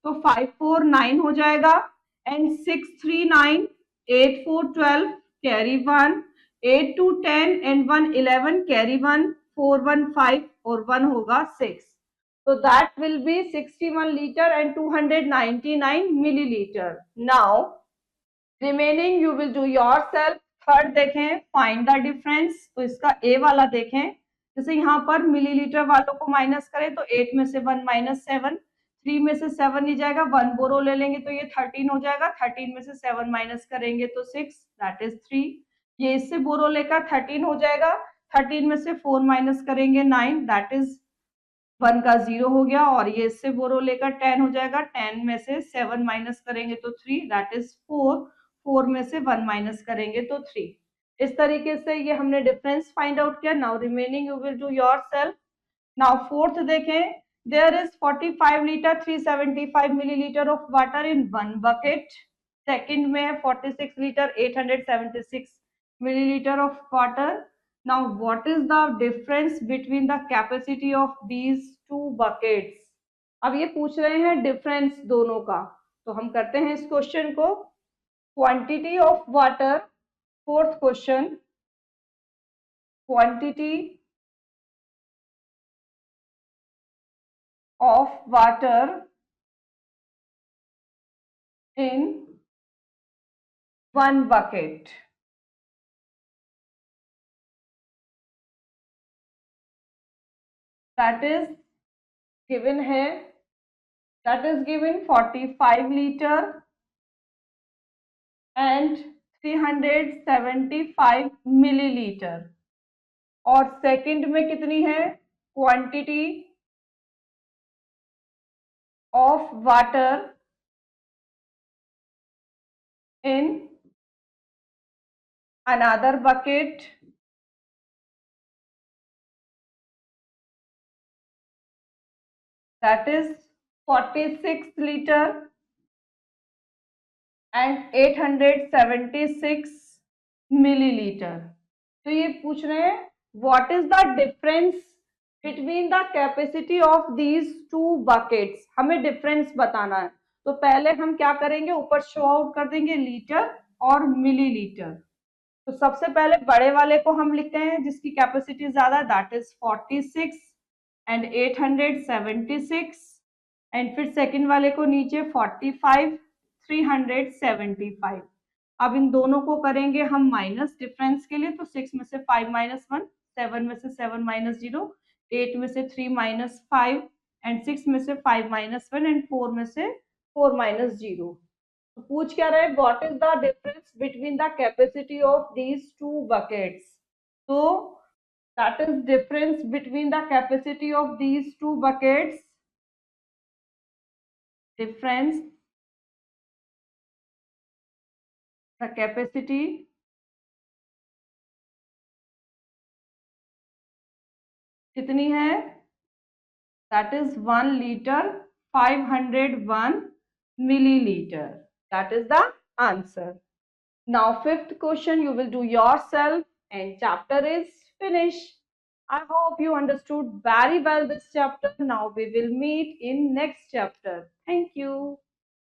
तो 549 हो जाएगा एंड 639 8 4 12 कैरी 1, 8 2 10 एंड 1 11 कैरी 1, 4 1 5 और 1 होगा 6। So that will be 61 liter and 299 milliliter. Now remaining you will do yourself. Third देखें, फाइंड द डिफरेंस। तो इसका ए वाला देखें, जैसे यहाँ पर मिलीलीटर वालों को माइनस करें तो 8 में से 1 माइनस 7, 3 में से 7 नहीं जाएगा, 1 बोरो ले लेंगे तो ये 13 हो जाएगा, 13 में से 7 माइनस करेंगे तो 6 दैट इज 3। ये इससे बोरो लेकर 13 हो जाएगा, 13 में से 4 माइनस करेंगे 9 दैट इज 1 का 0 हो गया। और ये इससे बोरो लेकर 10 हो जाएगा, 10 में से 7 माइनस करेंगे तो 3 दैट इज 4, 4 में से 1 माइनस करेंगे तो 3। इस तरीके से ये हमने डिफरेंस फाइंड आउट किया। Now remaining you will do yourself. Now fourth देखें, there is 45 litre 375 millilitre of water in one bucket. Second में है 46 litre 876 milliliter of water. Now what is the difference between the capacity of these two buckets? अब ये पूछ रहे हैं difference दोनों का, तो हम करते हैं इस क्वेश्चन को। Quantity of water, fourth question, quantity of water in one bucket. That is given है, that is given 45 liter and 375 millilitre. और सेकंड में कितनी है, quantity of water in another bucket, that is 46 liter and 876 millilitre. तो ये पूछ रहे हैं what is the difference between the capacity of these two buckets. हमें डिफरेंस बताना है, तो पहले हम क्या करेंगे, ऊपर शो आउट कर देंगे लीटर और मिलीलीटर। तो सबसे पहले बड़े वाले को हम लिखते हैं जिसकी कैपेसिटी ज्यादा, दैट इज 46 एंड 876 एंड फिर सेकंड वाले को नीचे 45 375। अब इन दोनों को करेंगे हम माइनस डिफरेंस के लिए, तो 6 में से 5 माइनस 1, 7 में से 7 माइनस 0, 8 में से 3 माइनस 5 एंड 6 में से 5 माइनस 1 एंड 4 में से 4 माइनस 0। तो पूछ क्या रहे, what is the difference between the capacity of these two buckets. तो that is difference between the capacity of these two buckets, difference the capacity कितनी है, that is 1 litre 501 milliliter. That is the answer. Now fifth question you will do yourself and chapter is finished. I hope you understood very well this chapter. Now we will meet in next chapter. Thank you.